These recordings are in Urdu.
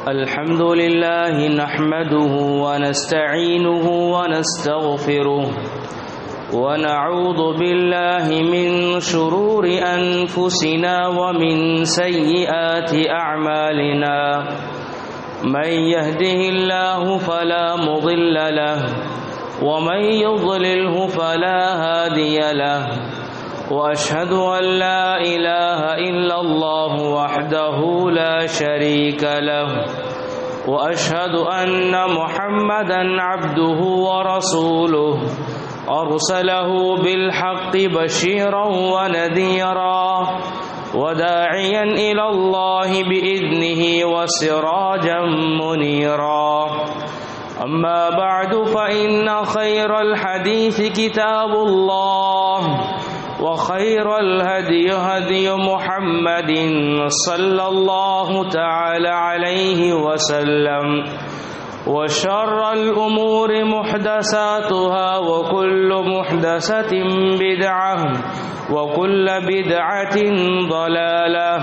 الحمد لله نحمده ونستعينه ونستغفره ونعوذ بالله من شرور أنفسنا ومن سيئات أعمالنا من يهده الله فلا مضل له ومن يضلله فلا هادي له وأشهد أن لا إله إلا الله وحده لا شريك له وأشهد أن محمدا عبده ورسوله أرسله بالحق بشيرا ونذيرا وداعيا إلى الله بإذنه وسراجا منيرا أما بعد فإن خير الحديث كتاب الله وخير الهدي هدي محمد صلى الله تعالى عليه وسلم وشر الأمور محدثاتها وكل محدثة بدعة وكل بدعة ضلالة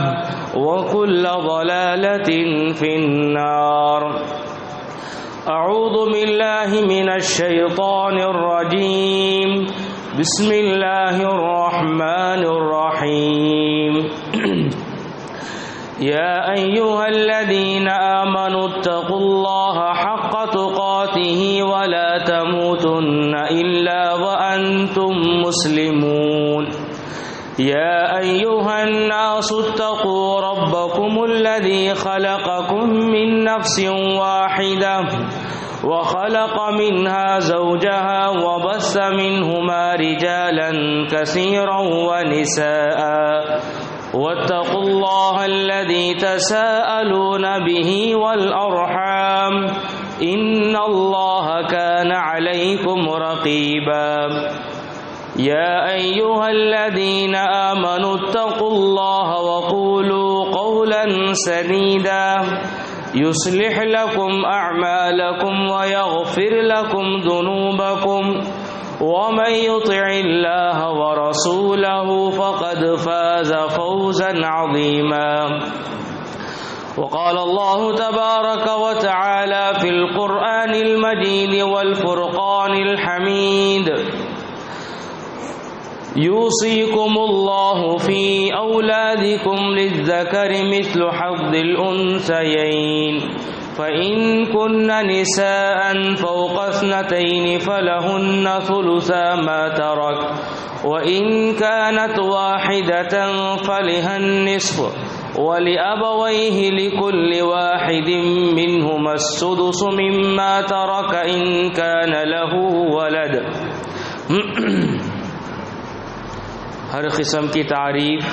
وكل ضلالة في النار. أعوذ بالله من الشيطان الرجيم. بسم الله الرحمن الرحيم. يا أيها الذين آمنوا اتقوا الله حق تقاته ولا تموتن إلا وأنتم مسلمون. يا أيها الناس اتقوا ربكم الذي خلقكم من نفس واحدة وخلق منها زوجها وبث منهما رجالا كثيرا ونساء واتقوا الله الذي تساءلون به والأرحام إن الله كان عليكم رقيبا. يا أيها الذين آمنوا اتقوا الله وقولوا قولا سديدا يصلح لكم أعمالكم ويغفر لكم ذنوبكم ومن يطع الله ورسوله فقد فاز فوزا عظيما. وقال الله تبارك وتعالى في القرآن المجيد والفرقان الحميد: يوصيكم الله في أولادكم للذكر مثل حظ الأنثيين فإن كن نساء فوق اثنتين فلهن ثلثا ما ترك وإن كانت واحدة فلها النصف ولأبويه لكل واحد منهما السدس مما ترك إن كان له ولد. ہر قسم کی تعریف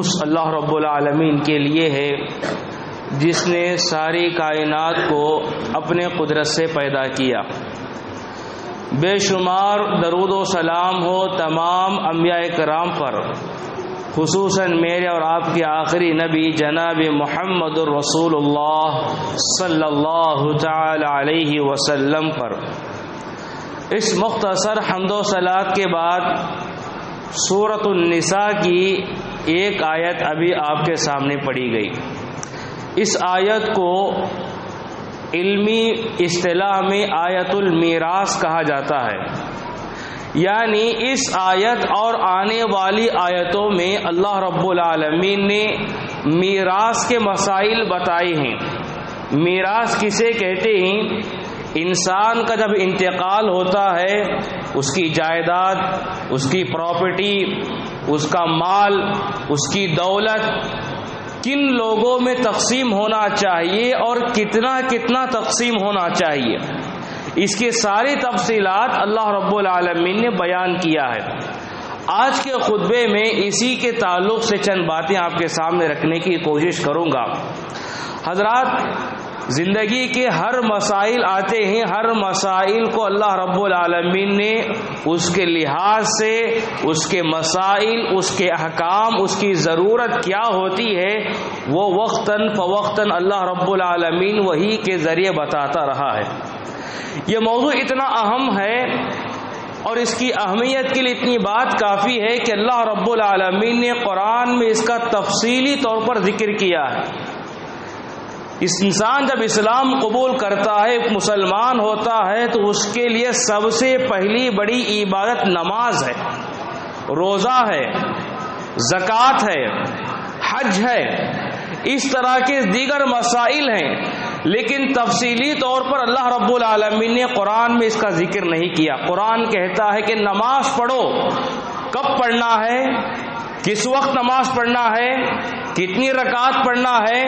اس اللہ رب العالمین کے لیے ہے جس نے ساری کائنات کو اپنے قدرت سے پیدا کیا. بے شمار درود و سلام ہو تمام انبیاء کرام پر، خصوصاً میرے اور آپ کے آخری نبی جناب محمد الرسول اللہ صلی اللہ تعالی علیہ وسلم پر. اس مختصر حمد و صلات کے بعد سورۃ النساء کی ایک آیت ابھی آپ کے سامنے پڑھی گئی. اس آیت کو علمی اصطلاح میں آیت المیراث کہا جاتا ہے. یعنی اس آیت اور آنے والی آیتوں میں اللہ رب العالمین نے میراث کے مسائل بتائے ہیں. میراث کسے کہتے ہیں؟ انسان کا جب انتقال ہوتا ہے اس کی جائیداد، اس کی پراپرٹی، اس کا مال، اس کی دولت کن لوگوں میں تقسیم ہونا چاہیے اور کتنا کتنا تقسیم ہونا چاہیے، اس کی ساری تفصیلات اللہ رب العالمین نے بیان کیا ہے. آج کے خطبے میں اسی کے تعلق سے چند باتیں آپ کے سامنے رکھنے کی کوشش کروں گا. حضرات، زندگی کے ہر مسائل آتے ہیں، ہر مسائل کو اللہ رب العالمین نے اس کے لحاظ سے، اس کے مسائل، اس کے احکام، اس کی ضرورت کیا ہوتی ہے وہ وقتاً فوقتاً اللہ رب العالمین وحی کے ذریعے بتاتا رہا ہے. یہ موضوع اتنا اہم ہے اور اس کی اہمیت کے لیے اتنی بات کافی ہے کہ اللہ رب العالمین نے قرآن میں اس کا تفصیلی طور پر ذکر کیا ہے. اس انسان جب اسلام قبول کرتا ہے، مسلمان ہوتا ہے، تو اس کے لیے سب سے پہلی بڑی عبادت نماز ہے، روزہ ہے، زکوٰۃ ہے، حج ہے، اس طرح کے دیگر مسائل ہیں، لیکن تفصیلی طور پر اللہ رب العالمین نے قرآن میں اس کا ذکر نہیں کیا۔ قرآن کہتا ہے کہ نماز پڑھو، کب پڑھنا ہے، کس وقت نماز پڑھنا ہے، کتنی رکعت پڑھنا ہے،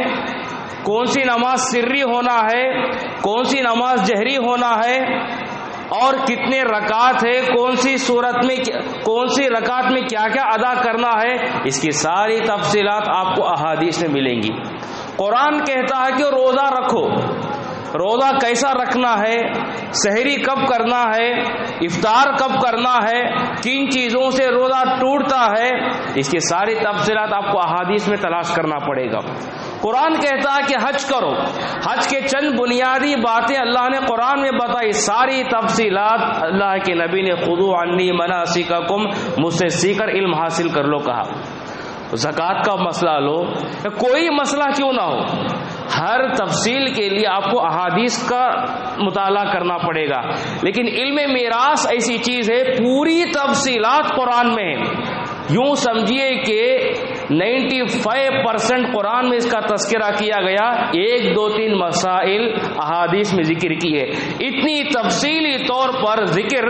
کون سی نماز سری ہونا ہے، کون سی نماز جہری ہونا ہے، اور کتنے رکعت ہے، کون سی صورت میں کون سی رکعت میں کیا کیا ادا کرنا ہے، اس کی ساری تفصیلات آپ کو احادیث میں ملیں گی۔ قرآن کہتا ہے کہ روزہ رکھو، روزہ کیسا رکھنا ہے، سحری کب کرنا ہے، افطار کب کرنا ہے، کن چیزوں سے روزہ ٹوٹتا ہے، اس کی ساری تفصیلات آپ کو احادیث میں تلاش کرنا پڑے گا۔ قرآن کہتا ہے کہ حج کرو، حج کے چند بنیادی باتیں اللہ نے قرآن میں بتائی، ساری تفصیلات اللہ کے نبی نے خذوا عنی مناسککم، مجھ سے سیکھ کر علم حاصل کر لو کہا۔ زکوٰۃ کا مسئلہ لو، کوئی مسئلہ کیوں نہ ہو، ہر تفصیل کے لیے آپ کو احادیث کا مطالعہ کرنا پڑے گا، لیکن علم میراث ایسی چیز ہے پوری تفصیلات قرآن میں ہیں۔ یوں سمجھیے کہ 95% قرآن میں اس کا تذکرہ کیا گیا، 1 2 3 مسائل احادیث میں ذکر کیے۔ اتنی تفصیلی طور پر ذکر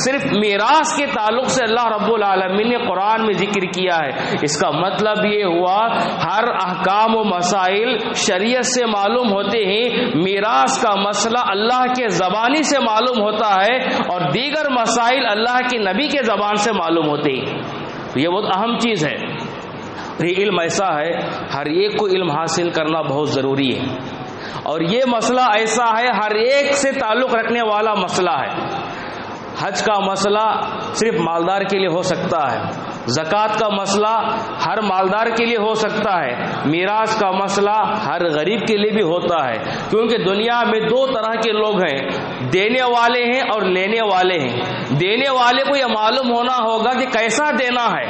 صرف میراث کے تعلق سے اللہ رب العالمین نے قرآن میں ذکر کیا ہے۔ اس کا مطلب یہ ہوا ہر احکام و مسائل شریعت سے معلوم ہوتے ہیں، میراث کا مسئلہ اللہ کے زبانی سے معلوم ہوتا ہے، اور دیگر مسائل اللہ کے نبی کے زبان سے معلوم ہوتے ہیں۔ یہ بہت اہم چیز ہے۔ یہ علم ایسا ہے، ہر ایک کو علم حاصل کرنا بہت ضروری ہے، اور یہ مسئلہ ایسا ہے ہر ایک سے تعلق رکھنے والا مسئلہ ہے۔ حج کا مسئلہ صرف مالدار کے لیے ہو سکتا ہے، زکوٰۃ کا مسئلہ ہر مالدار کے لیے ہو سکتا ہے، میراث کا مسئلہ ہر غریب کے لیے بھی ہوتا ہے، کیونکہ دنیا میں 2 طرح کے لوگ ہیں، دینے والے ہیں اور لینے والے ہیں۔ دینے والے کو یہ معلوم ہونا ہوگا کہ کیسا دینا ہے،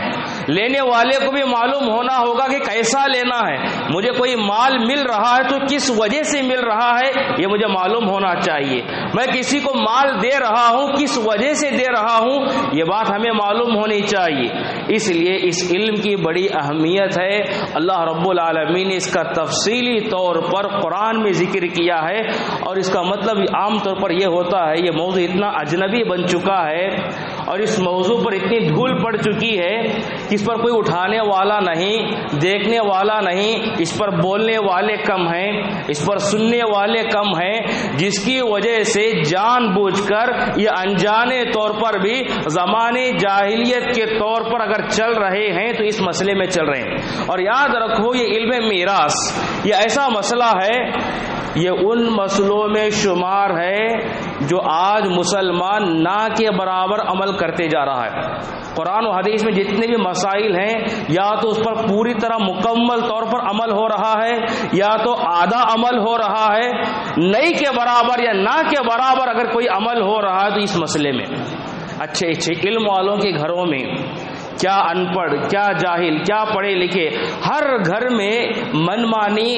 لینے والے کو بھی معلوم ہونا ہوگا کہ کیسا لینا ہے۔ مجھے کوئی مال مل رہا ہے تو کس وجہ سے مل رہا ہے یہ مجھے معلوم ہونا چاہیے، میں کسی کو مال دے رہا ہوں کس وجہ سے دے رہا ہوں یہ بات ہمیں معلوم ہونی چاہیے۔ اس لیے اس علم کی بڑی اہمیت ہے، اللہ رب العالمین نے اس کا تفصیلی طور پر قرآن میں ذکر کیا ہے، اور اس کا مطلب عام طور پر یہ ہوتا ہے یہ موضوع اتنا اجنبی بن چکا ہے، اور اس موضوع پر اتنی دھول پڑ چکی ہے کہ اس پر کوئی اٹھانے والا نہیں، دیکھنے والا نہیں، اس پر بولنے والے کم ہیں، اس پر سننے والے کم ہیں، جس کی وجہ سے جان بوجھ کر یہ انجانے طور پر بھی زمانے جاہلیت کے طور پر اگر چل رہے ہیں تو اس مسئلے میں چل رہے ہیں۔ اور یاد رکھو یہ علم میراث یہ ایسا مسئلہ ہے، یہ ان مسئلوں میں شمار ہے جو آج مسلمان نہ کے برابر عمل کرتے جا رہا ہے۔ قرآن و حدیث میں جتنے بھی مسائل ہیں یا تو اس پر پوری طرح مکمل طور پر عمل ہو رہا ہے یا تو آدھا عمل ہو رہا ہے، نہیں کے برابر یا نہ کے برابر اگر کوئی عمل ہو رہا ہے تو اس مسئلے میں اچھے علم والوں کے گھروں میں کیا ان پڑھ کیا جاہل کیا پڑھے لکھے ہر گھر میں منمانی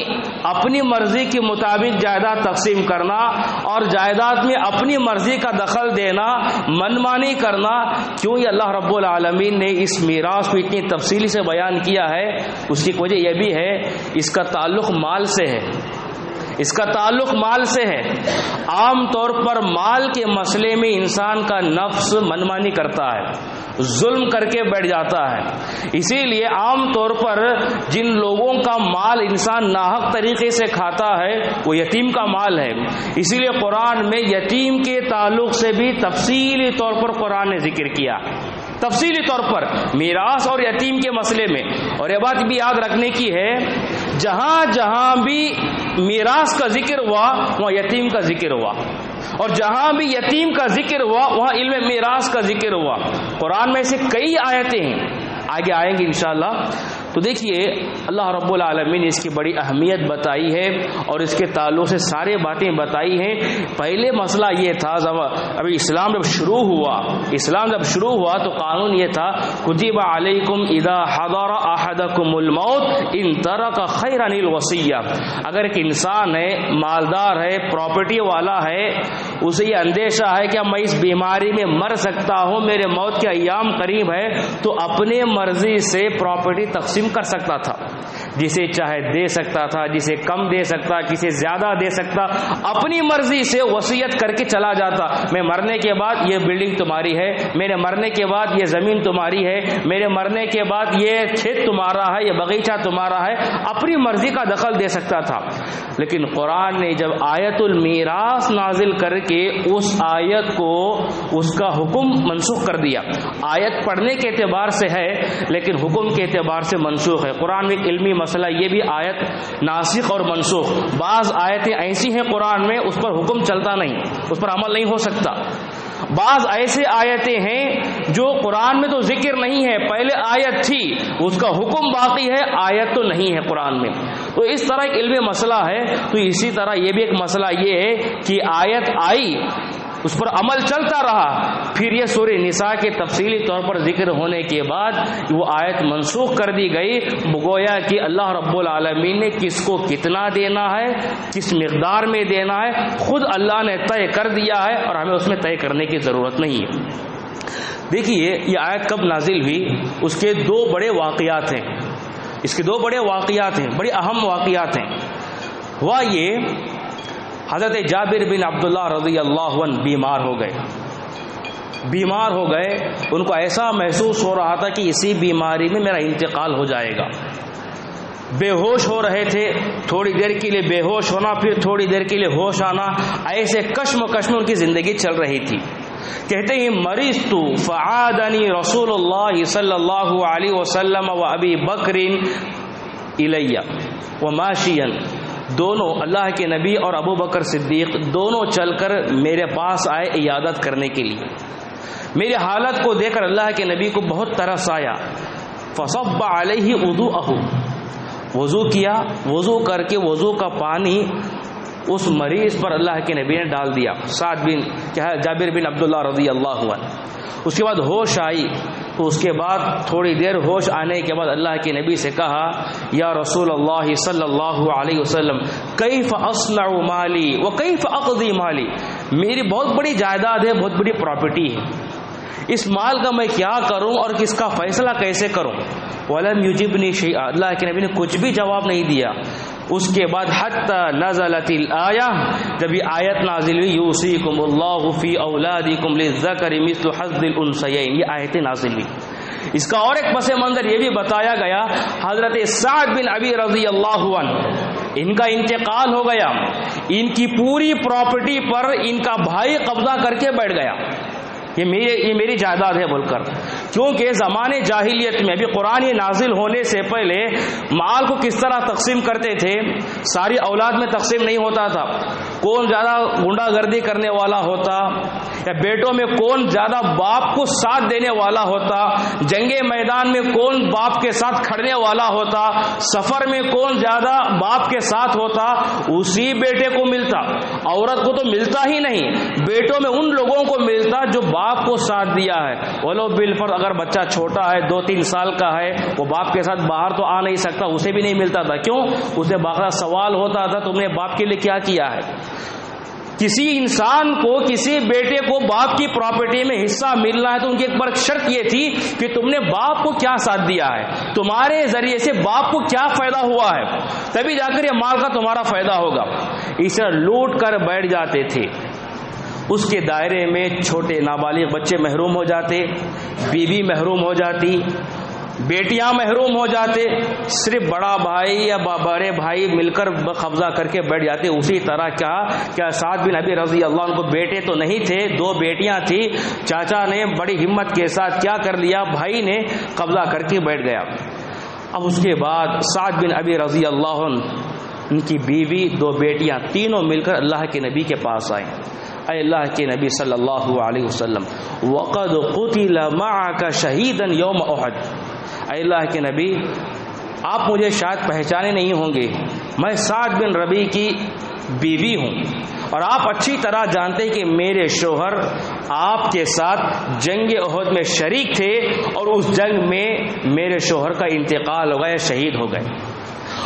اپنی مرضی کے مطابق جائیداد تقسیم کرنا اور جائیداد میں اپنی مرضی کا دخل دینا، منمانی کرنا، کیوں یہ اللہ رب العالمین نے اس میراث کو اتنی تفصیلی سے بیان کیا ہے؟ اس کی وجہ یہ بھی ہے اس کا تعلق مال سے ہے، اس کا تعلق مال سے ہے۔ عام طور پر مال کے مسئلے میں انسان کا نفس منمانی کرتا ہے، ظلم کر کے بیٹھ جاتا ہے، اسی لیے عام طور پر جن لوگوں کا مال انسان ناحق طریقے سے کھاتا ہے وہ یتیم کا مال ہے، اسی لیے قرآن میں یتیم کے تعلق سے بھی تفصیلی طور پر قرآن نے ذکر کیا، تفصیلی طور پر میراث اور یتیم کے مسئلے میں۔ اور یہ بات بھی یاد رکھنے کی ہے جہاں جہاں بھی میراث کا ذکر ہوا وہاں یتیم کا ذکر ہوا، اور جہاں بھی یتیم کا ذکر ہوا وہاں علم میراث کا ذکر ہوا۔ قرآن میں سے کئی آیتیں ہیں، آگے آئیں گے انشاءاللہ، تو دیکھیے اللہ رب العالمین نے اس کی بڑی اہمیت بتائی ہے اور اس کے تعلق سے سارے باتیں بتائی ہیں۔ پہلے مسئلہ یہ تھا ابھی اسلام جب شروع ہوا تو قانون یہ تھا کتب علیکم اذا حضر احدکم الموت ان ترک خیرا الوصیہ، اگر ایک انسان ہے، مالدار ہے، پراپرٹی والا ہے، اسے یہ اندیشہ ہے کہ میں اس بیماری میں مر سکتا ہوں، میرے موت کے ایام قریب ہے، تو اپنے مرضی سے پراپرٹی تقسیم کر سکتا تھا، جسے چاہے دے سکتا تھا، جسے کم دے سکتا، کسے زیادہ دے سکتا، اپنی مرضی سے وصیت کر کے چلا جاتا، میں مرنے کے بعد یہ بلڈنگ تمہاری ہے، میرے مرنے کے بعد یہ زمین تمہاری ہے، میرے مرنے کے بعد یہ کھیت تمہارا ہے، یہ باغیچہ تمہارا ہے، اپنی مرضی کا دخل دے سکتا تھا۔ لیکن قرآن نے جب آیت المیراث نازل کر کے اس آیت کو، اس کا حکم منسوخ کر دیا، آیت پڑھنے کے اعتبار سے ہے لیکن حکم کے اعتبار سے منسوخ ہے۔ قرآن میں ایک علمی مسئلہ یہ بھی، آیت ناسخ اور منسوخ، بعض آیتیں ایسی ہیں قرآن میں اس پر حکم چلتا نہیں، اس پر عمل نہیں ہو سکتا، بعض ایسے آیتیں ہیں جو قرآن میں تو ذکر نہیں ہے، پہلے آیت تھی، اس کا حکم باقی ہے، آیت تو نہیں ہے قرآن میں، تو اس طرح ایک علمی مسئلہ ہے۔ تو اسی طرح یہ بھی ایک مسئلہ یہ ہے کہ آیت آئی، اس پر عمل چلتا رہا، پھر یہ سورہ نساء کے تفصیلی طور پر ذکر ہونے کے بعد وہ آیت منسوخ کر دی گئی، گویا کہ اللہ رب العالمین نے کس کو کتنا دینا ہے، کس مقدار میں دینا ہے، خود اللہ نے طے کر دیا ہے اور ہمیں اس میں طے کرنے کی ضرورت نہیں ہے۔ دیکھیے یہ آیت کب نازل ہوئی، اس کے دو بڑے واقعات ہیں، بڑے اہم واقعات ہیں۔ ہوا یہ، حضرت جابر بن عبداللہ رضی اللہ عنہ بیمار ہو گئے، ان کو ایسا محسوس ہو رہا تھا کہ اسی بیماری میں میرا انتقال ہو جائے گا، بے ہوش ہو رہے تھے، تھوڑی دیر کے لیے بے ہوش ہونا، پھر تھوڑی دیر کے لیے ہوش آنا، ایسے کشم میں ان کی زندگی چل رہی تھی۔ کہتے ہیں مرضت فعادنی رسول اللہ صلی اللہ علیہ وسلم و ابی بکر الیہ وماشیا، دونوں اللہ کے نبی اور ابو بکر صدیق دونوں چل کر میرے پاس آئے عیادت کرنے کے لیے۔ میری حالت کو دیکھ کر اللہ کے نبی کو بہت ترس آیا، فصب علیہ وضوءہ، وضو کیا، وضو کر کے وضو کا پانی اس مریض پر اللہ کے نبی نے ڈال دیا، جابر بن عبداللہ رضی اللہ عنہ۔ اس کے بعد ہوش آئی، تو اس کے بعد تھوڑی دیر ہوش آنے کے بعد اللہ کے نبی سے کہا، یا رسول اللہ صلی اللہ علیہ وسلم کیف اصنع مالی و کیف اقضی مالی، میری بہت بڑی جائیداد ہے، بہت بڑی پراپرٹی ہے، اس مال کا میں کیا کروں اور کس کا فیصلہ کیسے کروں؟ ولم یجبنی شیئا، اللہ کے نبی نے کچھ بھی جواب نہیں دیا۔ اس کے بعد حتی نزلت الآیہ، جب یہ آیت نازل ہوئی، یوصیکم اللہ فی اولادکم للذکر مثل حظ الانثیین، یہ آیتیں نازل ہوئی۔ اس کا اور ایک پس منظر یہ بھی بتایا گیا، حضرت سعد بن ابی رضی اللہ عنہ، ان کا انتقال ہو گیا، ان کی پوری پراپرٹی پر ان کا بھائی قبضہ کر کے بیٹھ گیا، یہ میری جائیداد ہے بول کر، کیونکہ زمانے جاہلیت میں ابھی قرآن نازل ہونے سے پہلے مال کو کس طرح تقسیم کرتے تھے، ساری اولاد میں تقسیم نہیں ہوتا تھا، کون زیادہ غنڈہ گردی کرنے والا ہوتا، یا بیٹوں میں کون زیادہ باپ کو ساتھ دینے والا ہوتا، جنگ میدان میں کون باپ کے ساتھ کھڑنے والا ہوتا، سفر میں کون زیادہ باپ کے ساتھ ہوتا، اسی بیٹے کو ملتا، عورت کو تو ملتا ہی نہیں، بیٹوں میں ان لوگوں کو ملتا جو باپ کو ساتھ دیا ہے، ولو بالفرض اگر بچہ چھوٹا ہے 2-3 سال کا ہے، وہ باپ کے ساتھ باہر تو آ نہیں سکتا، اسے بھی نہیں ملتا تھا، کیوں؟ اسے باقاعدہ سوال ہوتا تھا تم نے باپ کے لیے کیا کیا ہے۔ کسی انسان کو، کسی بیٹے کو باپ کی پراپرٹی میں حصہ ملنا ہے تو ان کی ایک بار شرط یہ تھی کہ تم نے باپ کو کیا ساتھ دیا ہے، تمہارے ذریعے سے باپ کو کیا فائدہ ہوا ہے، تبھی جا کر یہ مال کا تمہارا فائدہ ہوگا۔ اس طرح لوٹ کر بیٹھ جاتے تھے، اس کے دائرے میں چھوٹے نابالغ بچے محروم ہو جاتے، بیوی محروم ہو جاتی، بیٹیاں محروم ہو جاتے، صرف بڑا بھائی یا بڑے بھائی مل کر قبضہ کر کے بیٹھ جاتے۔ اسی طرح کیا سعد بن ابی رضی اللہ عنہ کو بیٹے تو نہیں تھے، 2 بیٹیاں تھیں، چاچا نے بڑی ہمت کے ساتھ کیا کر لیا، بھائی نے قبضہ کر کے بیٹھ گیا۔ اب اس کے بعد سعد بن ابی رضی اللہ عنہ، ان کی بیوی، 2 بیٹیاں، تینوں مل کر اللہ کے نبی کے پاس آئے، اے اللہ کے نبی صلی اللہ علیہ وسلم، وقد قتل معك شہیدا یوم احد، اے اللہ کے نبی آپ مجھے شاید پہچانے نہیں ہوں گے، میں سعد بن ربیع کی بیوی ہوں، اور آپ اچھی طرح جانتے ہیں کہ میرے شوہر آپ کے ساتھ جنگ احد میں شریک تھے، اور اس جنگ میں میرے شوہر کا انتقال ہو گیا، شہید ہو گئے،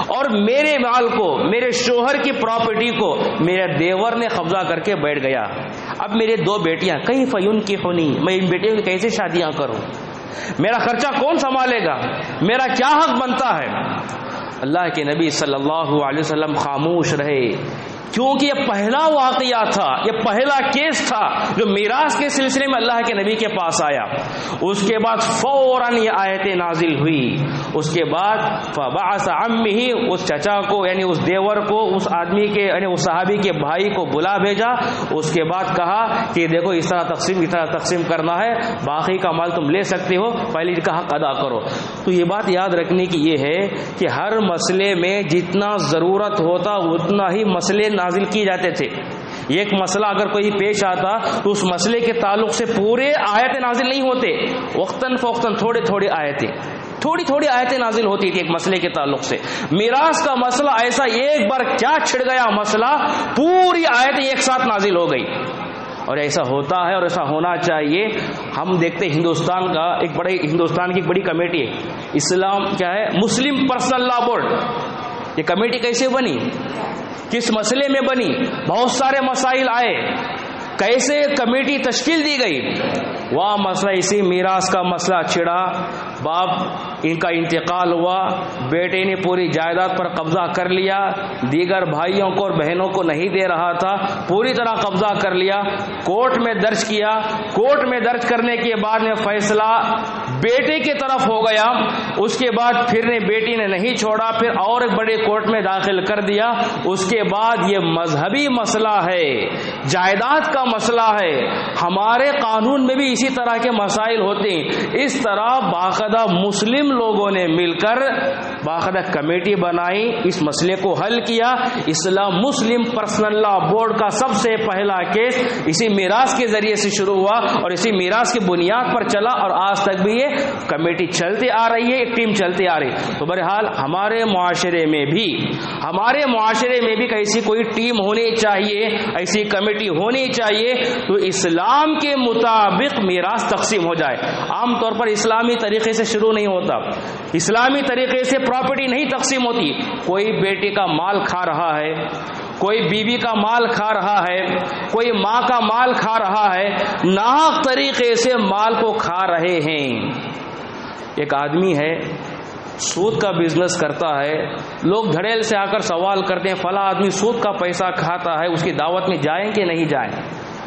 اور میرے مال کو، میرے شوہر کی پراپرٹی کو میرے دیور نے قبضہ کر کے بیٹھ گیا۔ اب میرے 2 بیٹیاں، کیف ینکحنی، میں ان بیٹیوں کی کیسے شادیاں کروں؟ میرا خرچہ کون سنبھالے گا؟ میرا کیا حق بنتا ہے؟ اللہ کے نبی صلی اللہ علیہ وسلم خاموش رہے، کیونکہ یہ پہلا واقعہ تھا، یہ پہلا کیس تھا جو میراث کے سلسلے میں اللہ کے نبی کے پاس آیا۔ اس کے بعد فوراً یہ آیتیں نازل ہوئی۔ اس کے بعد فبعث عمہ، اس چچا کو یعنی اس دیور کو، اس آدمی کے یعنی اس صحابی کے بھائی کو بلا بھیجا۔ اس کے بعد کہا کہ دیکھو اس طرح تقسیم کرنا ہے، باقی کا مال تم لے سکتے ہو، پہلے کا حق ادا کرو۔ تو یہ بات یاد رکھنے کی یہ ہے کہ ہر مسئلے میں جتنا ضرورت ہوتا اتنا ہی مسئلے نازل کیے جاتے تھے۔ ایک مسئلہ اگر کوئی پیش آتا تو اس مسئلے کے تعلق سے پورے آیتیں نازل نہیں ہوتے، وقتاً فوقتاً تھوڑی آیتیں نازل ہوتی تھی ایک مسئلے کے تعلق سے۔ میراث کا مسئلہ ایسا ایک بار کیا چھڑ گیا مسئلہ، پوری آیتیں ایک ساتھ نازل ہو گئی، اور ایسا ہوتا ہے اور ایسا ہونا چاہیے۔ ہم دیکھتے ہندوستان کی ایک بڑی کمیٹی ہے، اسلام کیا ہے، مسلم پرسنل لا بورڈ۔ یہ کمیٹی کیسے بنی، کس مسئلے میں بنی؟ بہت سارے مسائل آئے، کیسے کمیٹی تشکیل دی گئی؟ وہ مسئلہ اسی میراث کا مسئلہ چھڑا، باپ ان کا انتقال ہوا، بیٹے نے پوری جائیداد پر قبضہ کر لیا، دیگر بھائیوں کو اور بہنوں کو نہیں دے رہا تھا، پوری طرح قبضہ کر لیا، کورٹ میں درج کیا، کورٹ میں درج کرنے کے بعد میں فیصلہ بیٹے کی طرف ہو گیا، اس کے بعد پھر نے بیٹی نے نہیں چھوڑا، پھر اور ایک بڑے کورٹ میں داخل کر دیا۔ اس کے بعد یہ مذہبی مسئلہ ہے، جائیداد کا مسئلہ ہے، ہمارے قانون میں بھی اسی طرح کے مسائل ہوتے ہیں۔ اس طرح باقاعدہ مسلم لوگوں نے مل کر باقاعدہ کمیٹی بنائی، اس مسئلے کو حل کیا۔ اسلام مسلم پرسنل لا بورڈ کا سب سے پہلا کیس اسی میراث کے ذریعے سے شروع ہوا، اور اسی میراث کی بنیاد پر چلا، اور آج تک بھی یہ کمیٹی چلتی آ رہی ہے، ایک ٹیم چلتی آ رہی ہے۔ تو بہرحال ہمارے معاشرے میں بھی ایسی کوئی ٹیم ہونی چاہیے، ایسی کمیٹی ہونی چاہیے تو اسلام کے مطابق میراث تقسیم ہو جائے۔ عام طور پر اسلامی طریقے سے شروع نہیں ہوتا، اسلامی طریقے سے پراپرٹی نہیں تقسیم ہوتی۔ کوئی بیٹے کا مال کھا رہا ہے، کوئی بیوی کا مال کھا رہا ہے، کوئی ماں کا مال کھا رہا ہے، ناحق طریقے سے مال کو کھا رہے ہیں۔ ایک آدمی ہے، سود کا بزنس کرتا ہے، لوگ دھڑیل سے آ کر سوال کرتے ہیں فلاں آدمی سود کا پیسہ کھاتا ہے، اس کی دعوت میں جائیں کہ نہیں جائیں؟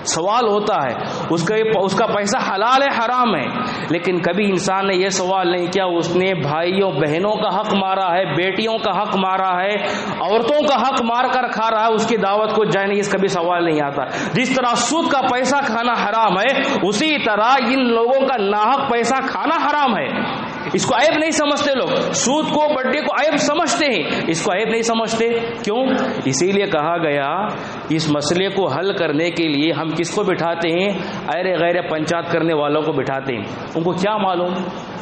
سوال ہوتا ہے، اس کا پیسہ حلال ہے حرام ہے؟ لیکن کبھی انسان نے یہ سوال نہیں کیا اس نے بھائیوں بہنوں کا حق مارا ہے، بیٹیوں کا حق مارا ہے، عورتوں کا حق مار کر کھا رہا ہے، اس کی دعوت کو جائے نہیں، اس کبھی سوال نہیں آتا۔ جس طرح سود کا پیسہ کھانا حرام ہے، اسی طرح ان لوگوں کا ناحق پیسہ کھانا حرام ہے۔ اس کو عیب نہیں سمجھتے لوگ، سود کو بڈے کو عیب سمجھتے ہیں، اس کو عیب نہیں سمجھتے۔ کیوں؟ اسی لیے کہا گیا اس مسئلے کو حل کرنے کے لیے ہم کس کو بٹھاتے ہیں؟ غیر پنچایت کرنے والوں کو بٹھاتے ہیں۔ ان کو کیا معلوم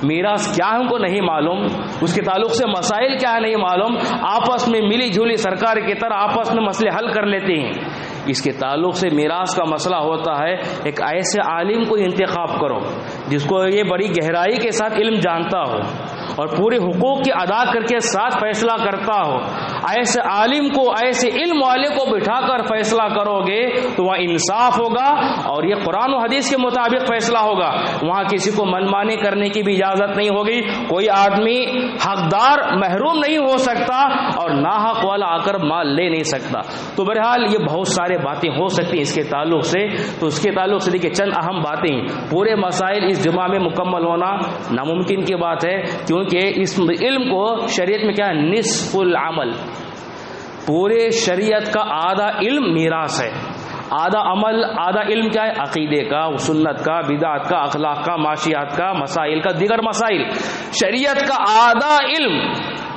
میراث کیا ہے، ان کو نہیں معلوم، اس کے تعلق سے مسائل کیا ہے نہیں معلوم، آپس میں ملی جھولی سرکار کی طرح آپس میں مسئلے حل کر لیتے ہیں۔ اس کے تعلق سے میراث کا مسئلہ ہوتا ہے، ایک ایسے عالم کو انتخاب کرو جس کو یہ بڑی گہرائی کے ساتھ علم جانتا ہو اور پورے حقوق کی ادا کر کے ساتھ فیصلہ کرتا ہو۔ ایسے عالم کو، ایسے علم والے کو بٹھا کر فیصلہ کرو گے تو وہاں انصاف ہوگا اور یہ قرآن و حدیث کے مطابق فیصلہ ہوگا۔ وہاں کسی کو منمانی کرنے کی بھی اجازت نہیں ہوگی، کوئی آدمی حقدار محروم نہیں ہو سکتا اور ناحق والا آ کر مال لے نہیں سکتا۔ تو بہرحال یہ بہت سارے باتیں ہو سکتی ہیں اس کے تعلق سے، تو اس کے تعلق سے دیکھیں چند اہم باتیں، پورے مسائل اس جمعہ میں مکمل ہونا ناممکن کی بات ہے، کیونکہ اس علم کو شریعت میں کیا ہے، نصف العمل، پورے شریعت کا آدھا علم میراث ہے، آدھا عمل، آدھا علم کیا ہے، عقیدے کا، سنت کا، بدعت کا، اخلاق کا، معاشیات کا، مسائل کا، دیگر مسائل۔ شریعت کا آدھا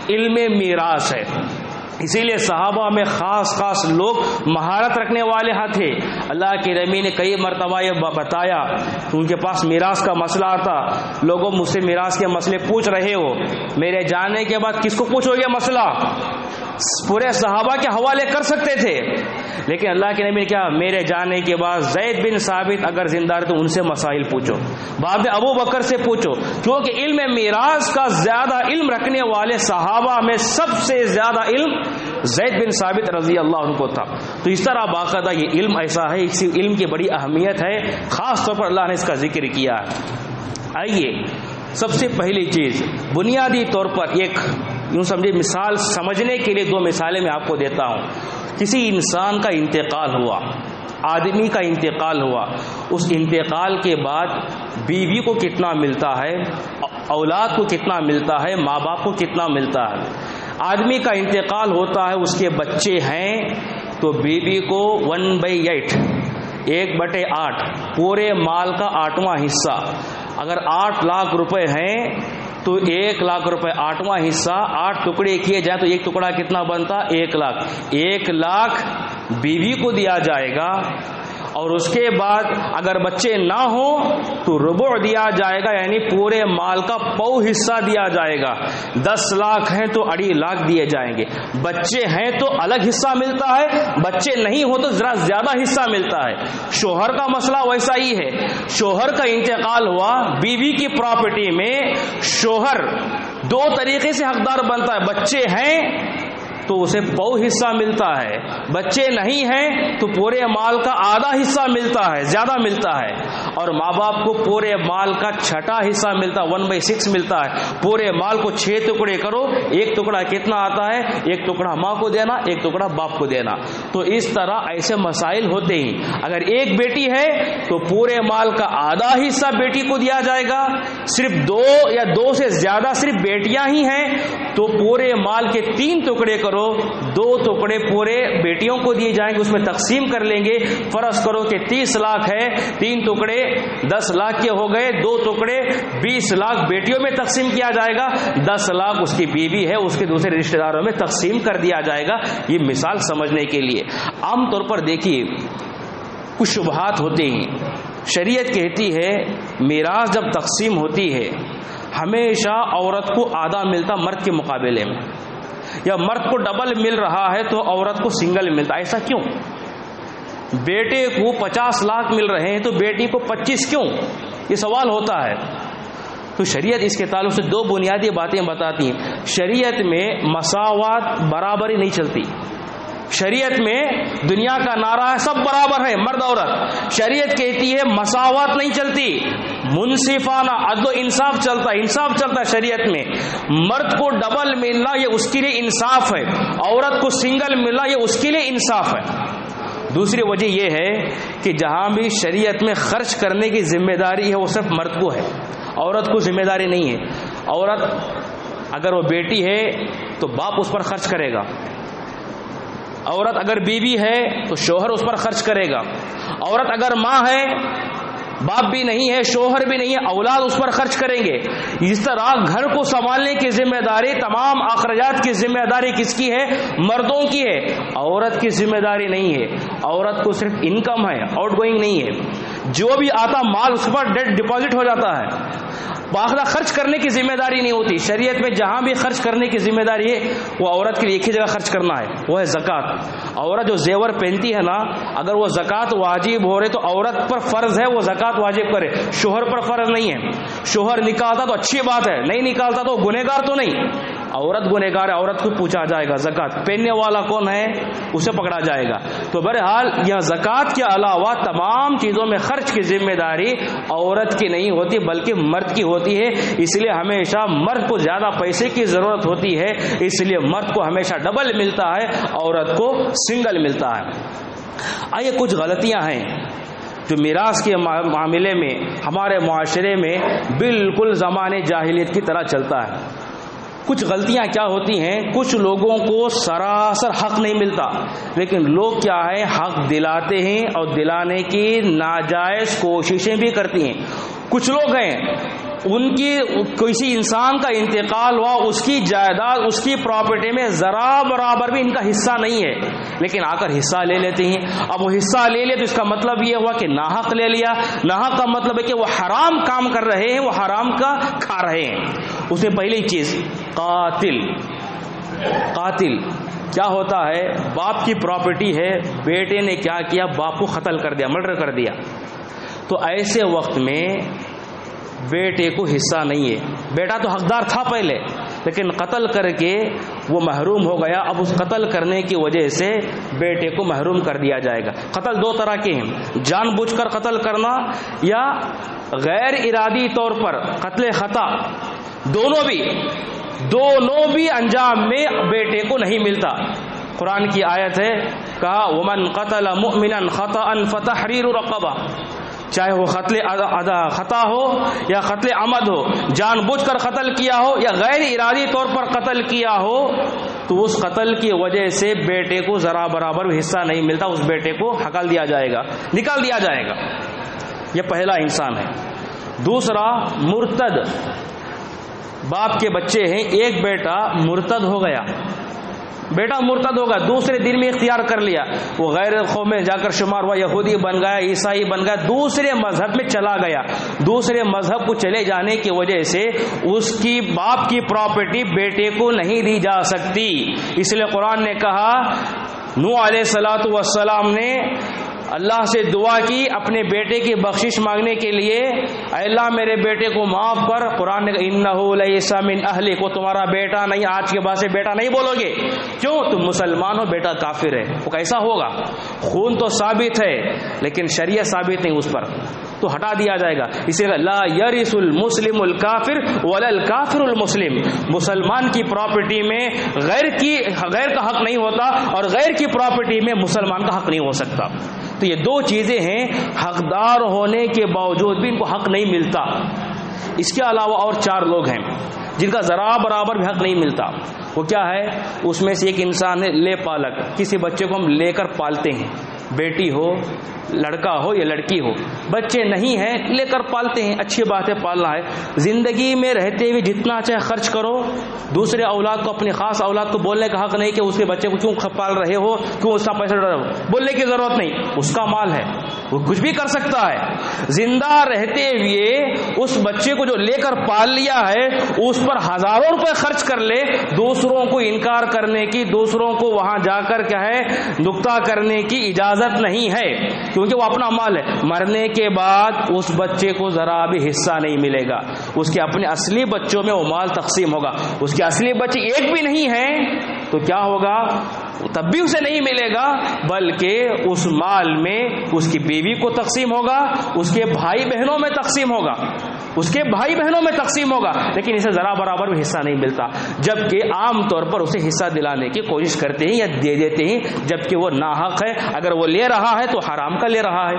علم میراث ہے، اسی لیے صحابہ میں خاص لوگ مہارت رکھنے والے تھے. اللہ کے نبی نے کئی مرتبہ یہ بتایا کہ ان کے پاس میراث کا مسئلہ آتا. لوگوں مجھ سے میراث کے مسئلے پوچھ رہے ہو, میرے جانے کے بعد کس کو پوچھو گے مسئلہ؟ پورے صحابہ کے حوالے کر سکتے تھے, لیکن اللہ کے نبی نے کیا, میرے جانے کے بعد زید بن ثابت اگر زندہ رہے تو ان سے مسائل پوچھو, بعد میں ابو بکر سے پوچھو, کیونکہ علم میراث کا زیادہ علم رکھنے والے صحابہ میں سب سے زیادہ علم زید بن ثابت رضی اللہ عنہ کو تھا. تو اس طرح باقاعدہ یہ علم ایسا ہے, اس علم کی بڑی اہمیت ہے, خاص طور پر اللہ نے اس کا ذکر کیا ہے. آئیے سب سے پہلی چیز بنیادی طور پر ایک یوں سمجھے مثال سمجھنے کے لیے 2 مثالیں میں آپ کو دیتا ہوں. کسی انسان کا انتقال ہوا, آدمی کا انتقال ہوا, اس انتقال کے بعد بیوی کو کتنا ملتا ہے, اولاد کو کتنا ملتا ہے, ماں باپ کو کتنا ملتا ہے. آدمی کا انتقال ہوتا ہے, اس کے بچے ہیں تو بیوی کو 1/8 1/8 پورے مال کا 8واں حصہ. اگر 8 لاکھ روپے ہیں تو 1 لاکھ روپے 8واں حصہ 8 ٹکڑے کیے جائیں تو ایک ٹکڑا کتنا بنتا؟ 1 لاکھ. 1 لاکھ بیوی کو دیا جائے گا, اور اس کے بعد اگر بچے نہ ہوں تو ربع دیا جائے گا, یعنی پورے مال کا پو حصہ دیا جائے گا. 10 لاکھ ہیں تو 2.5 لاکھ دیے جائیں گے. بچے ہیں تو الگ حصہ ملتا ہے, بچے نہیں ہو تو ذرا زیادہ حصہ ملتا ہے. شوہر کا مسئلہ ویسا ہی ہے. شوہر کا انتقال ہوا, بیوی کی پراپرٹی میں شوہر 2 طریقے سے حقدار بنتا ہے. بچے ہیں تو اسے پو حصہ ملتا ہے, بچے نہیں ہیں تو پورے مال کا آدھا حصہ ملتا ہے, زیادہ ملتا ہے, اور ماں باپ کو پورے مال کا 6واں حصہ ملتا ہے, 1/6 ملتا ہے. پورے مال کو 6 ٹکڑے کرو, ایک ٹکڑا کتنا آتا ہے؟ ایک ٹکڑا ماں کو دینا, ایک ٹکڑا باپ کو دینا. تو اس طرح ایسے مسائل ہوتے ہی. اگر ایک بیٹی ہے تو پورے مال کا آدھا حصہ بیٹی کو دیا جائے گا. صرف 2 یا 2 سے زیادہ صرف بیٹیاں ہی ہیں تو پورے مال کے 3 ٹکڑے کرو, 2 ٹکڑے پورے بیٹیوں کو دیے جائیں گے, اس میں تقسیم کر لیں گے. فرض کرو کہ 30 لاکھ ہے, 3 ٹکڑے 10 لاکھ کے ہو گئے, 2 ٹکڑے 20 لاکھ بیٹیوں میں تقسیم کیا جائے گا, 10 لاکھ اس کی بیوی ہے اس کے دوسرے رشتہ داروں میں تقسیم کر دیا جائے گا. یہ مثال سمجھنے کے لیے. عام طور پر دیکھیے کچھ شبہات ہوتے ہیں. شریعت کہتی ہے میراث جب تقسیم ہوتی ہے ہمیشہ عورت کو آدھا ملتا مرد کے مقابلے میں, یا مرد کو ڈبل مل رہا ہے تو عورت کو سنگل ملتا. ایسا کیوں؟ بیٹے کو 50 لاکھ مل رہے ہیں تو بیٹی کو 25 کیوں؟ یہ سوال ہوتا ہے. تو شریعت اس کے تعلق سے 2 بنیادی باتیں بتاتی ہیں. شریعت میں مساوات برابری نہیں چلتی. شریعت میں دنیا کا نعرہ ہے سب برابر ہے مرد عورت. شریعت کہتی ہے مساوات نہیں چلتی, منصفانہ عدل و انصاف چلتا ہے. انصاف چلتا ہے شریعت میں. مرد کو ڈبل ملنا یہ اس کے لیے انصاف ہے, عورت کو سنگل ملنا یہ اس کے لیے انصاف ہے. دوسری وجہ یہ ہے کہ جہاں بھی شریعت میں خرچ کرنے کی ذمہ داری ہے وہ صرف مرد کو ہے, عورت کو ذمہ داری نہیں ہے. عورت اگر وہ بیٹی ہے تو باپ اس پر خرچ کرے گا, عورت اگر بیوی ہے تو شوہر اس پر خرچ کرے گا, عورت اگر ماں ہے باپ بھی نہیں ہے شوہر بھی نہیں ہے اولاد اس پر خرچ کریں گے. اس طرح گھر کو سنبھالنے کی ذمہ داری, تمام اخراجات کی ذمہ داری کس کی ہے؟ مردوں کی ہے, عورت کی ذمہ داری نہیں ہے. عورت کو صرف انکم ہے, آؤٹ گوئنگ نہیں ہے. جو بھی آتا مال اس پر ڈپازٹ ہو جاتا ہے, باقاعدہ خرچ کرنے کی ذمہ داری نہیں ہوتی. شریعت میں جہاں بھی خرچ کرنے کی ذمہ داری ہے وہ عورت کے لیے ایک ہی جگہ خرچ کرنا ہے, وہ ہے زکوٰۃ. عورت جو زیور پہنتی ہے نا, اگر وہ زکوٰۃ واجب ہو رہے تو عورت پر فرض ہے وہ زکوٰۃ واجب کرے, شوہر پر فرض نہیں ہے. شوہر نکالتا تو اچھی بات ہے, نہیں نکالتا تو گنہگار تو نہیں, عورت گنہگار ہے, عورت کو پوچھا جائے گا. زکوٰۃ پہننے والا کون ہے اسے پکڑا جائے گا. تو بہرحال یہ زکوٰۃ کے علاوہ تمام چیزوں میں خرچ کی ذمہ داری عورت کی نہیں ہوتی بلکہ مرد کی ہوتی ہے. اس لیے ہمیشہ مرد کو زیادہ پیسے کی ضرورت ہوتی ہے, اس لیے مرد کو ہمیشہ ڈبل ملتا ہے, عورت کو سنگل ملتا ہے. آئیے کچھ غلطیاں ہیں جو میراث کے معاملے میں ہمارے معاشرے میں بالکل زمانے جاہلیت کی طرح چلتا ہے. کچھ غلطیاں کیا ہوتی ہیں, کچھ لوگوں کو سراسر حق نہیں ملتا لیکن لوگ کیا ہے حق دلاتے ہیں اور دلانے کی ناجائز کوششیں بھی کرتی ہیں. کچھ لوگ ہیں ان کی کسی انسان کا انتقال ہوا، اس کی جائیداد، اس کی پراپرٹی میں ذرا برابر بھی ان کا حصہ نہیں ہے، لیکن آ کر حصہ لے لیتے ہیں۔ اب وہ حصہ لے لیا تو اس کا مطلب یہ ہوا کہ ناحق لے لیا۔ ناحق کا مطلب ہے کہ وہ حرام کام کر رہے ہیں، وہ حرام کا کھا رہے ہیں۔ اس میں پہلی چیز قاتل کیا ہوتا ہے؟ باپ کی پراپرٹی ہے، بیٹے نے کیا کیا؟ باپ کو قتل کر دیا، مرڈر کر دیا۔ تو ایسے وقت میں بیٹے کو حصہ نہیں ہے۔ بیٹا تو حقدار تھا پہلے، لیکن قتل کر کے وہ محروم ہو گیا۔ اب اس قتل کرنے کی وجہ سے بیٹے کو محروم کر دیا جائے گا۔ قتل دو طرح کے ہیں، جان بوجھ کر قتل کرنا یا غیر ارادی طور پر قتل خطا۔ دونوں بھی انجام میں بیٹے کو نہیں ملتا۔ قرآن کی آیت ہے، کہا ومن قتل مؤمنا خطأ فتحریر رقبہ، چاہے وہ قتل خطا ہو یا قتل عمد ہو، جان بوجھ کر قتل کیا ہو یا غیر ارادی طور پر قتل کیا ہو، تو اس قتل کی وجہ سے بیٹے کو ذرا برابر حصہ نہیں ملتا، اس بیٹے کو نکال دیا جائے گا۔ یہ پہلا انسان ہے۔ دوسرا مرتد، باپ کے بچے ہیں، ایک بیٹا مرتد ہو گیا، دوسرے دن میں اختیار کر لیا، وہ غیر قوم میں جا کر شمار ہوا، یہودی بن گیا، عیسائی بن گیا، دوسرے مذہب میں چلا گیا۔ دوسرے مذہب کو چلے جانے کی وجہ سے اس کی باپ کی پراپرٹی بیٹے کو نہیں دی جا سکتی۔ اس لیے قرآن نے کہا، نوح علیہ الصلوۃ والسلام نے اللہ سے دعا کی اپنے بیٹے کی بخشش مانگنے کے لیے، اے اللہ میرے بیٹے کو معاف کر۔ قرآن نے کہا انہ لیس من اہلک، وہ تمہارا بیٹا نہیں، آج کے بعد سے بیٹا نہیں بولو گے۔ کیوں؟ تم مسلمان ہو، بیٹا کافر ہے۔ وہ کیسا ہوگا؟ خون تو ثابت ہے لیکن شریعت ثابت نہیں اس پر، تو ہٹا دیا جائے گا۔ اسی لیے لا یرث المسلم الکافر ولا الکافر المسلم، مسلمان کی پراپرٹی میں غیر کا حق نہیں ہوتا اور غیر کی پراپرٹی میں مسلمان کا حق نہیں ہو سکتا۔ تو یہ دو چیزیں ہیں، حقدار ہونے کے باوجود بھی ان کو حق نہیں ملتا۔ اس کے علاوہ اور 4 لوگ ہیں جن کا ذرا برابر بھی حق نہیں ملتا۔ وہ کیا ہے؟ اس میں سے ایک انسان ہے لے پالک، کسی بچے کو ہم لے کر پالتے ہیں، بیٹی ہو، لڑکا ہو یا لڑکی ہو، بچے نہیں ہیں لے کر پالتے ہیں، اچھی بات ہے، پالنا ہے۔ زندگی میں رہتے ہوئے جتنا چاہے خرچ کرو، دوسرے اولاد کو، اپنی خاص اولاد کو بولنے کا حق نہیں کہ اس کے بچے کو کیوں پال رہے ہو، کیوں اس کا پیسہ ڈال رہے ہو، بولنے کی ضرورت نہیں، اس کا مال ہے، وہ کچھ بھی کر سکتا ہے۔ زندہ رہتے ہوئے اس بچے کو جو لے کر پال لیا ہے اس پر ہزاروں روپے خرچ کر لے، دوسروں کو انکار کرنے کی، دوسروں کو وہاں جا کر کیا ہے نکتہ کرنے کی اجازت نہیں ہے، کیونکہ وہ اپنا مال ہے۔ مرنے کے بعد اس بچے کو ذرا بھی حصہ نہیں ملے گا، اس کے اپنے اصلی بچوں میں وہ مال تقسیم ہوگا۔ اس کے اصلی بچے ایک بھی نہیں ہیں تو کیا ہوگا؟ تب بھی اسے نہیں ملے گا، بلکہ اس مال میں اس کی بیوی کو تقسیم ہوگا، اس کے بھائی بہنوں میں تقسیم ہوگا، لیکن اسے ذرا برابر بھی حصہ نہیں ملتا، جبکہ عام طور پر اسے حصہ دلانے کی کوشش کرتے ہیں یا دے دیتے ہیں، جبکہ وہ ناحق ہے۔ اگر وہ لے رہا ہے تو حرام کا لے رہا ہے۔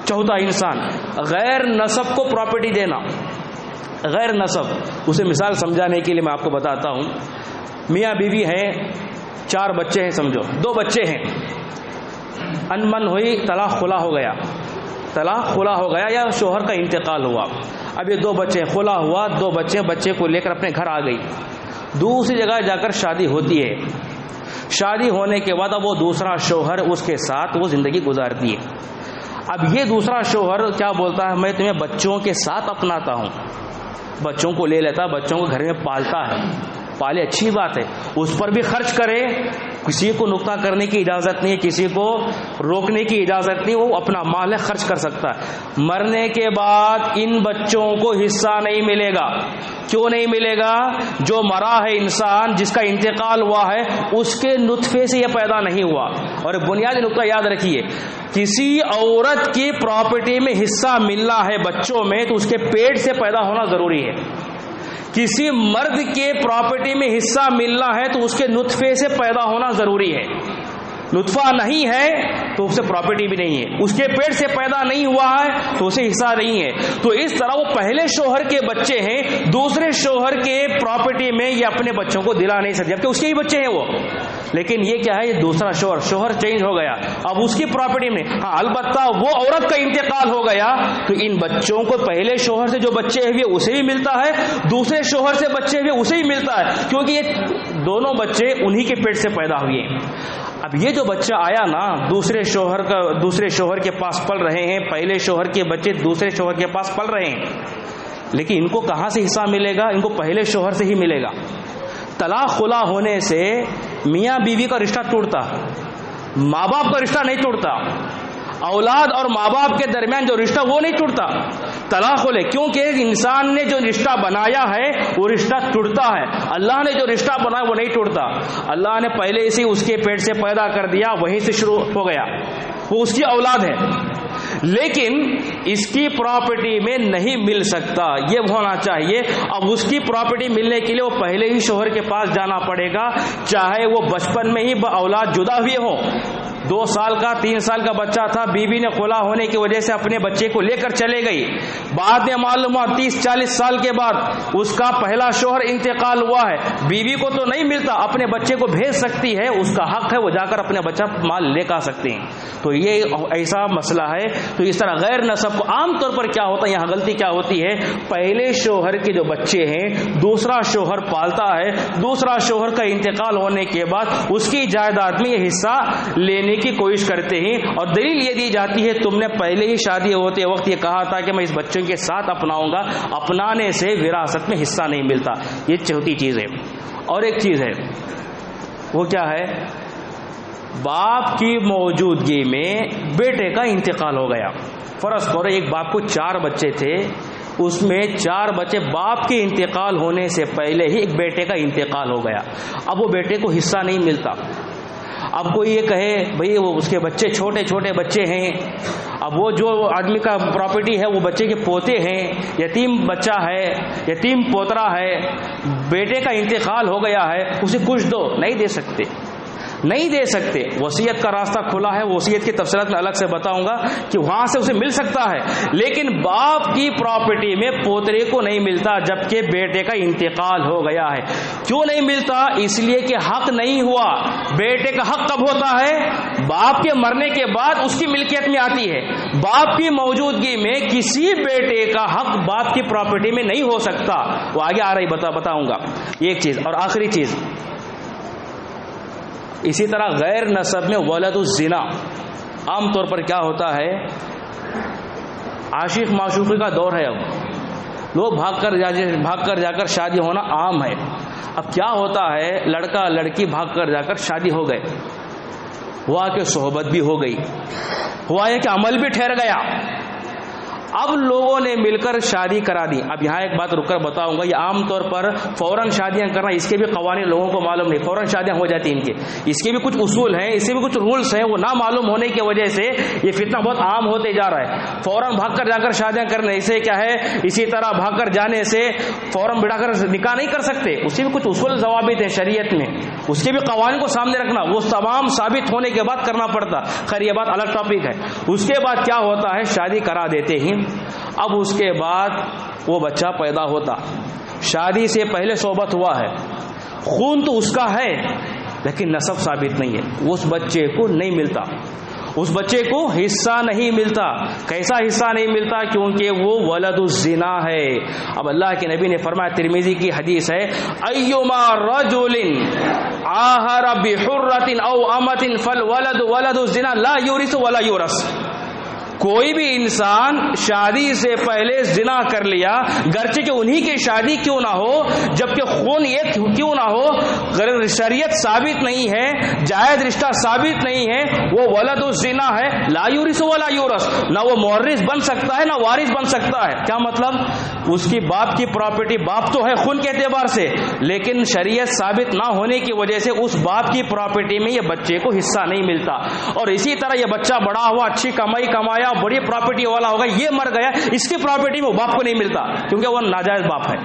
چوتھا انسان غیر نسب کو پراپرٹی دینا۔ غیر نسب، اسے مثال سمجھانے کے لیے میں آپ کو بتاتا ہوں۔ میاں بیوی ہیں، 4 بچے ہیں، سمجھو 2 بچے ہیں، انمن ہوئی، طلاق خلا ہو گیا یا شوہر کا انتقال ہوا۔ اب یہ 2 بچے، خلا ہوا، 2 بچے کو لے کر اپنے گھر آ گئی، دوسری جگہ جا کر شادی ہوتی ہے۔ شادی ہونے کے بعد اب وہ دوسرا شوہر اس کے ساتھ وہ زندگی گزارتی ہے۔ اب یہ دوسرا شوہر کیا بولتا ہے، میں تمہیں بچوں کے ساتھ اپناتا ہوں، بچوں کو لے لیتا، بچوں کو گھر میں پالتا ہے، پالے اچھی بات ہے، اس پر بھی خرچ کرے، کسی کو نکتہ کرنے کی اجازت نہیں، کسی کو روکنے کی اجازت نہیں، وہ اپنا مال ہے، خرچ کر سکتا ہے۔ مرنے کے بعد ان بچوں کو حصہ نہیں ملے گا۔ کیوں نہیں ملے گا؟ جو مرا ہے انسان، جس کا انتقال ہوا ہے، اس کے نطفے سے یہ پیدا نہیں ہوا۔ اور بنیادی نقطہ یاد رکھیے، کسی عورت کی پراپرٹی میں حصہ ملنا ہے بچوں میں تو اس کے پیٹ سے پیدا ہونا ضروری ہے۔ کسی مرد کے پراپرٹی میں حصہ ملنا ہے تو اس کے نطفے سے پیدا ہونا ضروری ہے۔ نطفہ نہیں ہے تو اسے پراپرٹی بھی نہیں ہے، اس کے پیٹ سے پیدا نہیں ہوا ہے تو اسے حصہ نہیں ہے۔ تو اس طرح وہ پہلے شوہر کے بچے ہیں، دوسرے شوہر کے پراپرٹی میں یہ اپنے بچوں کو دلا نہیں سکتے، جبکہ اس کے ہی بچے ہیں وہ۔ لیکن یہ کیا ہے، یہ دوسرا شوہر چینج ہو گیا، اب اس کی پراپرٹی میں، ہاں البتہ وہ عورت کا انتقال ہو گیا تو ان بچوں کو پہلے شوہر سے جو بچے ہوئے اسے بھی ملتا ہے، دوسرے شوہر سے بچے ہوئے اسے بھی ملتا ہے، کیونکہ یہ دونوں بچے انہی کے پیٹ سے پیدا ہوئے ہیں۔ اب یہ جو بچہ آیا نا، دوسرے شوہر کے پاس پل رہے ہیں، پہلے شوہر کے بچے دوسرے شوہر کے پاس پل رہے ہیں، لیکن ان کو کہاں سے حصہ ملے گا؟ ان کو پہلے شوہر سے ہی ملے گا۔ طلاق خلا ہونے سے میاں بیوی کا رشتہ ٹوٹتا، ماں باپ کا رشتہ نہیں ٹوٹتا، اولاد اور ماں باپ کے درمیان جو رشتہ وہ نہیں ٹوٹتا طلاق خلے، کیونکہ انسان نے جو رشتہ بنایا ہے وہ رشتہ ٹوٹتا ہے، اللہ نے جو رشتہ بنایا وہ نہیں ٹوٹتا، اللہ نے پہلے سے اس کے پیٹ سے پیدا کر دیا، وہیں سے شروع ہو گیا، وہ اس کی اولاد ہے، لیکن اس کی پراپرٹی میں نہیں مل سکتا، یہ ہونا چاہیے۔ اب اس کی پراپرٹی ملنے کے لیے وہ پہلے ہی شوہر کے پاس جانا پڑے گا، چاہے وہ بچپن میں ہی اولاد جدا ہوئے ہو، 2 سال کا 3 سال کا بچہ تھا، بیوی نے خلا ہونے کی وجہ سے اپنے بچے کو لے کر چلے گئی، بعد میں معلوم ہوا 30-40 سال کے بعد اس کا پہلا شوہر انتقال ہوا ہے، بیوی کو تو نہیں ملتا، اپنے بچے کو بھیج سکتی ہے، اس کا حق ہے، وہ جا کر اپنے بچہ مال لے کر سکتے ہیں۔ تو یہ ایسا مسئلہ ہے۔ تو اس طرح غیر نسب کو عام طور پر کیا ہوتا ہے، یہاں غلطی کیا ہوتی ہے، پہلے شوہر کے جو بچے ہیں دوسرا شوہر پالتا ہے، دوسرا شوہر کا انتقال ہونے کے بعد اس کی جائیداد میں یہ حصہ لینے کی کوشش کرتے ہیں، اور دلیل یہ دی جاتی ہے تم نے پہلے ہی شادی ہوتے وقت یہ کہا تھا کہ میں اس بچوں کے ساتھ اپناؤں گا، اپنانے سے وراثت میں حصہ نہیں ملتا۔ یہ چوتھی چیز ہے۔ اور ایک چیز ہے، وہ کیا ہے، باپ کی موجودگی میں بیٹے کا انتقال ہو گیا۔ فرض کرو ایک باپ کو 4 بچے تھے، اس میں 4 بچے باپ کے انتقال ہونے سے پہلے ہی ایک بیٹے کا انتقال ہو گیا، اب وہ بیٹے کو حصہ نہیں ملتا۔ اب کوئی یہ کہے بھئی وہ اس کے بچے چھوٹے چھوٹے بچے ہیں، اب وہ جو آدمی کا پراپرٹی ہے وہ بچے کے پوتے ہیں، یتیم بچہ ہے، یتیم پوترا ہے، بیٹے کا انتقال ہو گیا ہے، اسے کچھ دو، نہیں دے سکتے، نہیں دے سکتے۔ وصیت کا راستہ کھلا ہے، وصیت کی تفصیلات میں الگ سے بتاؤں گا کہ وہاں سے اسے مل سکتا ہے، لیکن باپ کی پراپرٹی میں پوترے کو نہیں ملتا جبکہ بیٹے کا انتقال ہو گیا ہے۔ کیوں نہیں ملتا؟ اس لیے کہ حق نہیں ہوا۔ بیٹے کا حق کب ہوتا ہے؟ باپ کے مرنے کے بعد اس کی ملکیت میں آتی ہے، باپ کی موجودگی میں کسی بیٹے کا حق باپ کی پراپرٹی میں نہیں ہو سکتا۔ وہ آگے آ رہی بتاؤں گا ایک چیز۔ اور آخری چیز، اسی طرح غیر نسب میں ولد الزنا، عام طور پر کیا ہوتا ہے، عاشق معشوقی کا دور ہے، اب لوگ بھاگ کر جا کر شادی ہونا عام ہے۔ اب کیا ہوتا ہے، لڑکا لڑکی بھاگ کر جا کر شادی ہو گئے، ہوا کہ صحبت بھی ہو گئی، ہوا ہے کہ عمل بھی ٹھہر گیا، اب لوگوں نے مل کر شادی کرا دی۔ اب یہاں ایک بات رک کر بتاؤں گا، یہ عام طور پر فوراً شادیاں کرنا، اس کے بھی قوانین لوگوں کو معلوم نہیں، فوراً شادیاں ہو جاتی ہیں، ان کے اس کے بھی کچھ اصول ہیں، اس کے بھی کچھ رولز ہیں، وہ نہ معلوم ہونے کی وجہ سے یہ فتنہ بہت عام ہوتے جا رہا ہے۔ فوراً بھاگ کر جا کر شادیاں کرنے سے کیا ہے، اسی طرح بھاگ کر جانے سے فوراً بڑھا کر نکاح نہیں کر سکتے، اس کے بھی کچھ اصول ضوابط ہیں شریعت میں، اس کے بھی قوانین کو سامنے رکھنا، وہ تمام ثابت ہونے کے بعد کرنا پڑتا۔ خیر یہ بات الگ ٹاپک ہے۔ اس کے بعد کیا ہوتا ہے، شادی کرا دیتے ہیں، اب اس کے بعد وہ بچہ پیدا ہوتا، شادی سے پہلے صحبت ہوا ہے، خون تو اس کا ہے لیکن نسب ثابت نہیں ہے، اس بچے کو نہیں ملتا، اس بچے کو حصہ نہیں ملتا۔ کیسا حصہ نہیں ملتا؟ کیونکہ وہ ولد الزنا ہے۔ اب اللہ کے نبی نے فرمایا، ترمذی کی حدیث ہے، ایما رجل عاہر بحرۃ او امۃ فالولد ولد الزنا لا یورث ولا یورث۔ کوئی بھی انسان شادی سے پہلے زنا کر لیا، گرچہ کہ انہی کی شادی کیوں نہ ہو، جبکہ خون ایک کیوں نہ ہو، شریعت ثابت نہیں ہے، جائز رشتہ ثابت نہیں ہے، وہ ولد الزنا ہے، لا یورث ولا یورث، نہ وہ مورث بن سکتا ہے نہ وارث بن سکتا ہے۔ کیا مطلب؟ اس کی باپ کی پراپرٹی، باپ تو ہے خون کے اعتبار سے، لیکن شریعت ثابت نہ ہونے کی وجہ سے اس باپ کی پراپرٹی میں یہ بچے کو حصہ نہیں ملتا۔ اور اسی طرح یہ بچہ بڑا ہوا، اچھی کمائی کمایا، بڑی پراپرٹی والا ہوگا، یہ مر گیا، اس کی پراپرٹی میں باپ کو نہیں ملتا کیونکہ وہ ناجائز باپ ہے۔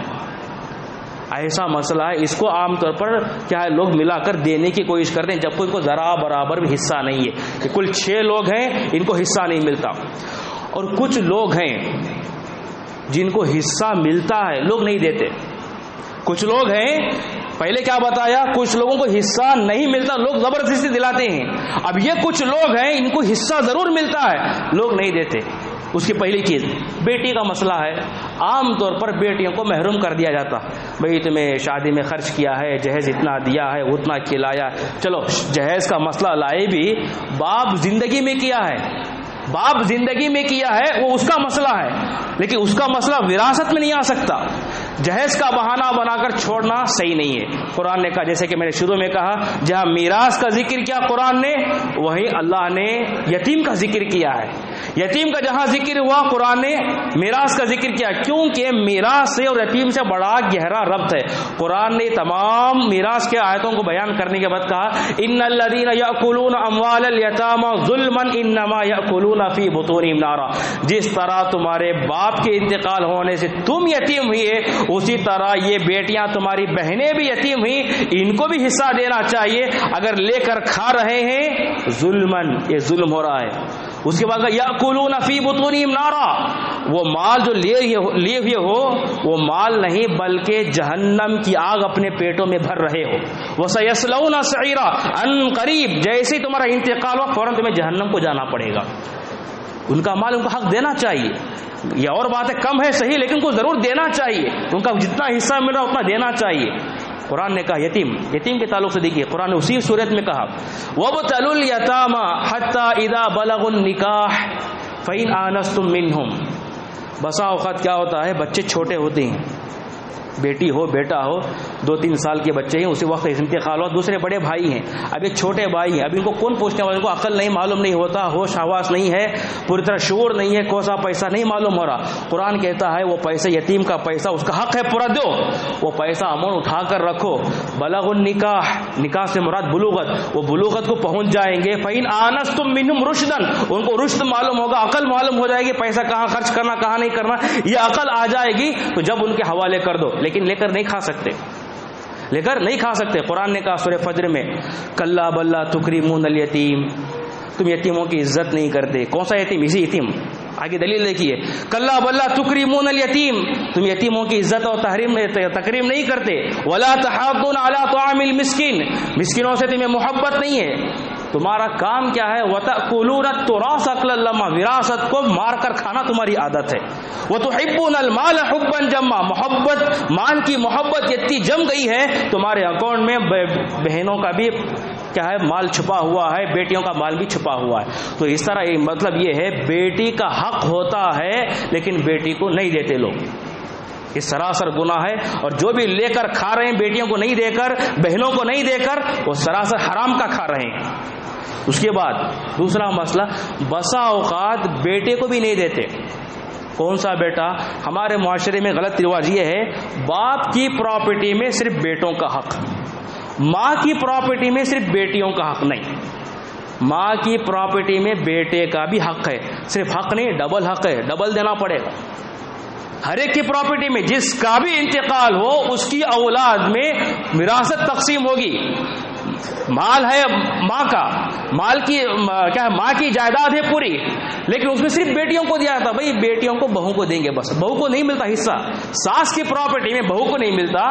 ایسا مسئلہ ہے، اس کو عام طور پر کیا ہے، لوگ ملا کر دینے کی کوشش کرتے ہیں جبکہ ان کو ذرا برابر بھی حصہ نہیں ہے، کہ کل 6 لوگ ہیں، ان کو حصہ نہیں ملتا۔ اور کچھ لوگ ہیں جن کو حصہ ملتا ہے، لوگ نہیں دیتے۔ کچھ لوگ ہیں پہلے کیا بتایا؟ کچھ لوگوں کو حصہ نہیں ملتا، لوگ زبردستی دلاتے ہیں. اب یہ کچھ لوگ ہیں ان کو حصہ ضرور ملتا ہے، لوگ نہیں دیتے. اس کی پہلی چیز بیٹی کا مسئلہ ہے. عام طور پر بیٹیوں کو محروم کر دیا جاتا، بھئی تمہیں شادی میں خرچ کیا ہے، جہیز اتنا دیا ہے، اتنا کھلایا. چلو جہیز کا مسئلہ لائے بھی باپ زندگی میں کیا ہے، باپ زندگی میں کیا ہے وہ اس کا مسئلہ ہے، لیکن اس کا مسئلہ وراثت میں نہیں آ سکتا. جہیز کا بہانہ بنا کر چھوڑنا صحیح نہیں ہے. قرآن نے کہا، جیسے کہ میں نے شروع میں کہا، جہاں میراث کا ذکر کیا قرآن نے، وہیں اللہ نے یتیم کا ذکر کیا ہے. یتیم کا جہاں ذکر ہوا قرآن نے میراث کا ذکر کیا، کیونکہ میراث سے اور یتیم سے بڑا گہرا ربط ہے. قرآن نے تمام میراث کے آیتوں کو بیان کرنے کے بعد کہا، ان الذین یاکلون اموال الیتامی ظلما انما یاکلون فی بطونہم نارا. جس طرح تمہارے باپ کے انتقال ہونے سے تم یتیم ہوئے، اسی طرح یہ بیٹیاں تمہاری بہنیں بھی یتیم ہوئی، ان کو بھی حصہ دینا چاہیے. اگر لے کر کھا رہے ہیں ظلمن، یہ ظلم ہو رہا ہے. اس کے بعد یاکلون فی بطونہم نارا، وہ مال جو لیے ہوئے ہو وہ مال نہیں بلکہ جہنم کی آگ اپنے پیٹوں میں بھر رہے ہو. وسیصلون سعیرا، ان قریب جیسے ہی تمہارا انتقال ہو فوراً تمہیں جہنم کو جانا پڑے گا. ان کا مال ان کو حق دینا چاہیے. یہ اور بات ہے کم ہے صحیح، لیکن ان کو ضرور دینا چاہیے. ان کا جتنا حصہ مل رہا اتنا دینا چاہیے. قرآن نے کہا یتیم کے تعلق سے دیکھیے قرآن نے اسی صورت میں کہا، وَابْتَلُوا الْيَتَامَى حَتَّى إِذَا بَلَغُوا النِّكَاحَ فَإِنْ آنَسْتُم مِّنْهُمْ. بسا اوقات کیا ہوتا ہے بچے چھوٹے ہوتے ہیں، بیٹی ہو بیٹا ہو، 2-3 سال کے بچے ہیں، اسی وقت انتقال ہوا. دوسرے بڑے بھائی ہیں، اب یہ چھوٹے بھائی ہیں، اب ان کو کون پوچھنے والا، ان کو عقل نہیں معلوم نہیں ہوتا، ہوش حواس نہیں ہے، پوری طرح شعور نہیں ہے، کون سا پیسہ نہیں معلوم ہو رہا. قرآن کہتا ہے وہ پیسے یتیم کا پیسہ اس کا حق ہے پورا دو، وہ پیسہ امون اٹھا کر رکھو. بلغ النکاح، نکاح سے مراد بلوغت، وہ بلوغت کو پہنچ جائیں گے. فإن آنستم منہم رشدا، ان کو رشد معلوم ہوگا، عقل معلوم ہو جائے گی، پیسہ کہاں خرچ کرنا کہاں نہیں کرنا، یہ عقل آ جائے گی تو جب ان کے حوالے کر دو. لیکن لے کر نہیں کھا سکتے، لے کر نہیں کھا سکتے. قرآن نے کہا سورہ فجر میں، کلا بلا تکریمون الیتیم، تم یتیموں کی عزت نہیں کرتے. کون سا یتیم؟ اسی یتیم. آگے دلیل دیکھیے، کلا بلا تکریمون الیتیم، تم یتیموں کی عزت اور تکریم نہیں کرتے. ولا تحاضون علی طعام المسکین، مسکینوں سے تمہیں محبت نہیں ہے. تمہارا کام کیا ہے؟ وَتَأْكُلُونَ التُّرَاثَ أَكْلًا لَمًّا، وراثت کو مار کر کھانا تمہاری عادت ہے. وَتُحِبُّونَ الْمَالَ حُبًّا جَمًّا، محبت، مال کی محبت اتنی جم گئی ہے تمہارے اکاؤنٹ میں بہنوں کا بھی کیا ہے مال چھپا ہوا ہے، بیٹیوں کا مال بھی چھپا ہوا ہے. تو اس طرح مطلب یہ ہے بیٹی کا حق ہوتا ہے لیکن بیٹی کو نہیں دیتے لوگ. یہ سراسر گناہ ہے، اور جو بھی لے کر کھا رہے ہیں بیٹیوں کو نہیں دے کر، بہنوں کو نہیں دے کر، وہ سراسر حرام کا کھا رہے ہیں. اس کے بعد دوسرا مسئلہ، بسا اوقات بیٹے کو بھی نہیں دیتے. کون سا بیٹا؟ ہمارے معاشرے میں غلط رواج یہ ہے، باپ کی پراپرٹی میں صرف بیٹوں کا حق، ماں کی پراپرٹی میں صرف بیٹیوں کا حق نہیں. ماں کی پراپرٹی میں بیٹے کا بھی حق ہے، صرف حق نہیں ڈبل حق ہے، ڈبل دینا پڑے گا. ہر ایک کی پراپرٹی میں جس کا بھی انتقال ہو اس کی اولاد میں وراثت تقسیم ہوگی. مال ہے ماں کا، مال کی کیا ہے ماں کی جائیداد ہے پوری، لیکن اس میں صرف بیٹیوں کو دیا جاتا. بھائی بیٹیوں کو بہو کو دیں گے، بس بہو کو نہیں ملتا حصہ. ساس کی پراپرٹی میں بہو کو نہیں ملتا،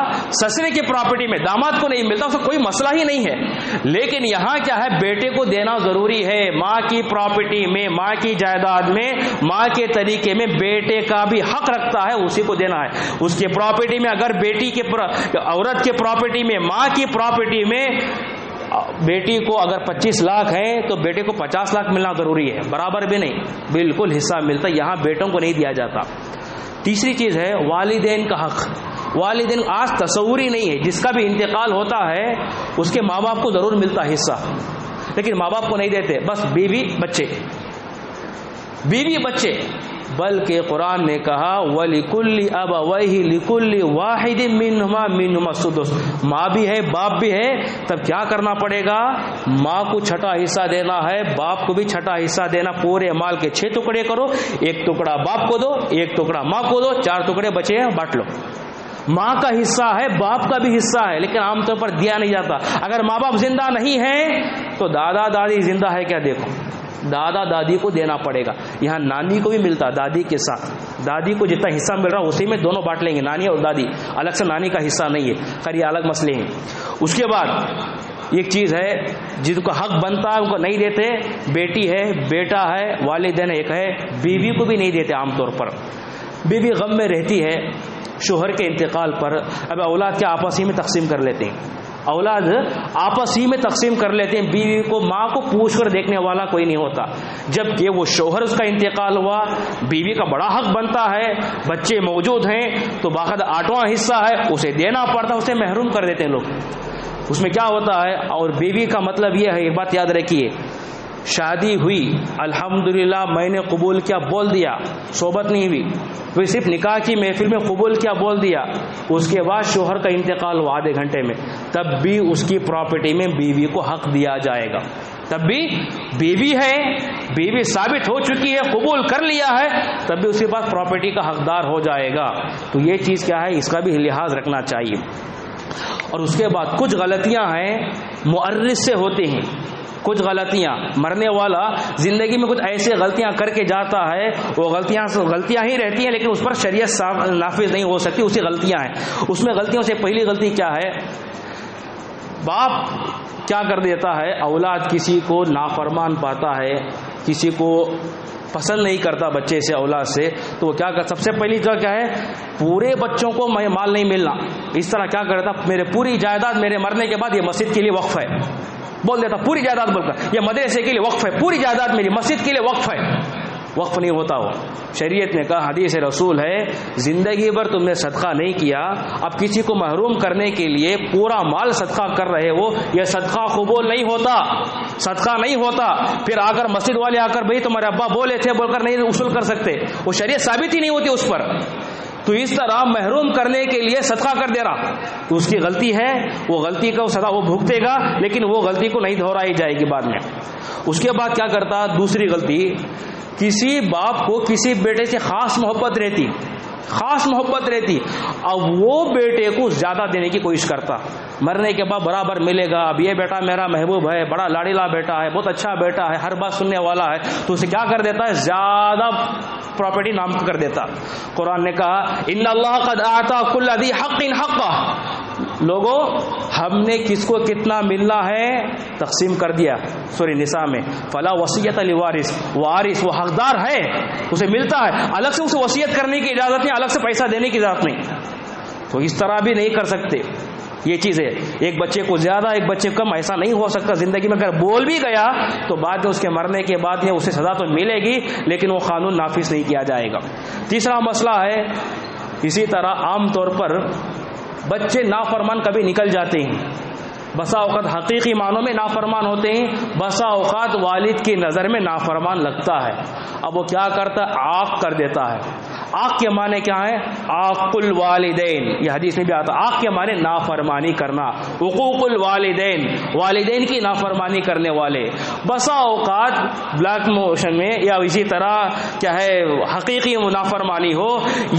سسرے کی پراپرٹی میں داماد کو نہیں ملتا، اس کا کوئی مسئلہ ہی نہیں ہے. لیکن یہاں کیا ہے بیٹے کو دینا ضروری ہے. ماں کی پراپرٹی میں، ماں کی جائیداد میں، ماں کے طریقے میں بیٹے کا بھی حق رکھتا ہے، اسی کو دینا ہے. اس کی پراپرٹی میں اگر بیٹی کے عورت کے پراپرٹی میں، ماں کی پراپرٹی میں بیٹی کو اگر 25 لاکھ ہے تو بیٹے کو 50 لاکھ ملنا ضروری ہے، برابر بھی نہیں، بالکل حصہ ملتا. یہاں بیٹوں کو نہیں دیا جاتا. تیسری چیز ہے والدین کا حق. والدین آج تصور ہی نہیں ہے، جس کا بھی انتقال ہوتا ہے اس کے ماں باپ کو ضرور ملتا حصہ، لیکن ماں باپ کو نہیں دیتے، بس بیوی بچے، بیوی بچے. بلکہ قرآن نے کہا وَلِكُلِّ أَبَوَيْهِ لِكُلِّ وَاحِدٍ مِّنْهُمَا السُّدُسُ، ماں بھی ہے باپ بھی ہے، تب کیا کرنا پڑے گا؟ ماں کو چھٹا حصہ دینا ہے، باپ کو بھی چھٹا حصہ دینا. پورے مال کے 6 ٹکڑے کرو، 1 ٹکڑا باپ کو دو، 1 ٹکڑا ماں کو دو، 4 ٹکڑے بچے ہیں بانٹ لو. ماں کا حصہ ہے، باپ کا بھی حصہ ہے، لیکن عام طور پر دیا نہیں جاتا. اگر ماں باپ زندہ نہیں ہیں تو دادا دادی زندہ ہے کیا دیکھو، دادا دادی کو دینا پڑے گا. یہاں نانی کو بھی ملتا دادی کے ساتھ. دادی کو جتنا حصہ مل رہا اسی میں دونوں بانٹ لیں گے، نانی اور دادی، الگ سے نانی کا حصہ نہیں ہے. خیر یہ الگ مسئلے ہیں. اس کے بعد ایک چیز ہے جن کو حق بنتا ہے ان کو نہیں دیتے، بیٹی ہے، بیٹا ہے، والدین ایک ہے، بیوی کو بھی نہیں دیتے. عام طور پر بیوی غم میں رہتی ہے شوہر کے انتقال پر. اب اولاد کے آپس ہی میں تقسیم کر لیتے ہیں، اولاد آپس ہی میں تقسیم کر لیتے ہیں. بیوی کو، ماں کو پوچھ کر دیکھنے والا کوئی نہیں ہوتا. جب کہ وہ شوہر اس کا انتقال ہوا، بیوی کا بڑا حق بنتا ہے، بچے موجود ہیں تو باقاعدہ 8واں حصہ ہے اسے دینا پڑتا، اسے محروم کر دیتے ہیں لوگ. اس میں کیا ہوتا ہے؟ اور بیوی کا مطلب یہ ہے، ایک بات یاد رکھیے، شادی ہوئی الحمدللہ میں نے قبول کیا بول دیا، صحبت نہیں ہوئی، وہ صرف نکاح کی محفل میں قبول کیا بول دیا، اس کے بعد شوہر کا انتقال ہوا آدھے گھنٹے میں، تب بھی اس کی پراپرٹی میں بیوی کو حق دیا جائے گا. تب بھی بیوی ہے، بیوی ثابت ہو چکی ہے، قبول کر لیا ہے، تب بھی اس کے بعد پراپرٹی کا حقدار ہو جائے گا. تو یہ چیز کیا ہے، اس کا بھی لحاظ رکھنا چاہیے. اور اس کے بعد کچھ غلطیاں ہیں مورث سے ہوتے ہیں. کچھ غلطیاں، مرنے والا زندگی میں کچھ ایسے غلطیاں کر کے جاتا ہے، وہ غلطیاں ہی رہتی ہیں لیکن اس پر شریعت نافذ نہیں ہو سکتی، اسی غلطیاں ہیں. اس میں غلطیوں سے پہلی غلطی کیا ہے؟ باپ کیا کر دیتا ہے، اولاد کسی کو نافرمان پاتا ہے، کسی کو پسند نہیں کرتا بچے سے، اولاد سے، تو وہ کیا سب سے پہلی جگہ کیا ہے، پورے بچوں کو مال نہیں ملنا. اس طرح کیا کرتا، میرے پوری جائیداد میرے مرنے کے بعد یہ مسجد کے لیے وقف ہے، بول دیتا پوری جائیداد بول کر، یہ مدرسے کے لیے وقف ہے، پوری جائیداد میری مسجد کے لیے وقف ہے. وقف نہیں ہوتا. وہ شریعت نے کہا، حدیث رسول ہے، زندگی بھر تم نے صدقہ نہیں کیا، اب کسی کو محروم کرنے کے لیے پورا مال صدقہ کر رہے ہو، یہ صدقہ قبول نہیں ہوتا، صدقہ نہیں ہوتا. پھر آ کر مسجد والے آ کر بھائی تمہارے ابا بولے تھے بول کر نہیں وصول کر سکتے، وہ شریعت ثابت ہی نہیں ہوتی اس پر. تو اس طرح محروم کرنے کے لیے صدقہ کر دے رہا تو اس کی غلطی ہے، وہ غلطی کا سزا وہ بھگتے گا، لیکن وہ غلطی کو نہیں دہرائی جائے گی بعد میں. اس کے بعد کیا کرتا، دوسری غلطی، کسی باپ کو کسی بیٹے سے خاص محبت رہتی، اب وہ بیٹے کو زیادہ دینے کی کوشش کرتا، مرنے کے بعد برابر ملے گا، اب یہ بیٹا میرا محبوب ہے، بڑا لاڑیلا بیٹا ہے، بہت اچھا بیٹا ہے، ہر بات سننے والا ہے، تو اسے کیا کر دیتا ہے، زیادہ پراپرٹی نام کر دیتا. قرآن نے کہا ان اللہ قد اعطى كل ذي حق حقه، لوگوں ہم نے کس کو کتنا ملنا ہے تقسیم کر دیا. سورہ نساء میں فلا وصیت لوارث، وارث وہ حقدار ہے، اسے ملتا ہے، الگ سے اسے وصیت کرنے کی اجازت نہیں، الگ سے پیسہ دینے کی اجازت نہیں. تو اس طرح بھی نہیں کر سکتے. یہ چیز ہے، ایک بچے کو زیادہ ایک بچے کم ایسا نہیں ہو سکتا. زندگی میں اگر بول بھی گیا تو بعد میں اس کے مرنے کے بعد میں اسے سزا تو ملے گی لیکن وہ قانون نافذ نہیں کیا جائے گا. تیسرا مسئلہ ہے، اسی طرح عام طور پر بچے نافرمان کبھی نکل جاتے ہیں، بسا اوقات حقیقی معنوں میں نافرمان ہوتے ہیں، بسا اوقات والد کی نظر میں نافرمان لگتا ہے. اب وہ کیا کرتا ہے، عاق کر دیتا ہے. عاق کے معنی کیا ہے، عاق الوالدین، یہ حدیث میں بھی آتا ہے. عاق کے معنی نافرمانی کرنا، حقوق الوالدین، والدین کی نافرمانی کرنے والے. بسا اوقات بلیک موشن میں یا اسی طرح کیا ہے حقیقی نافرمانی ہو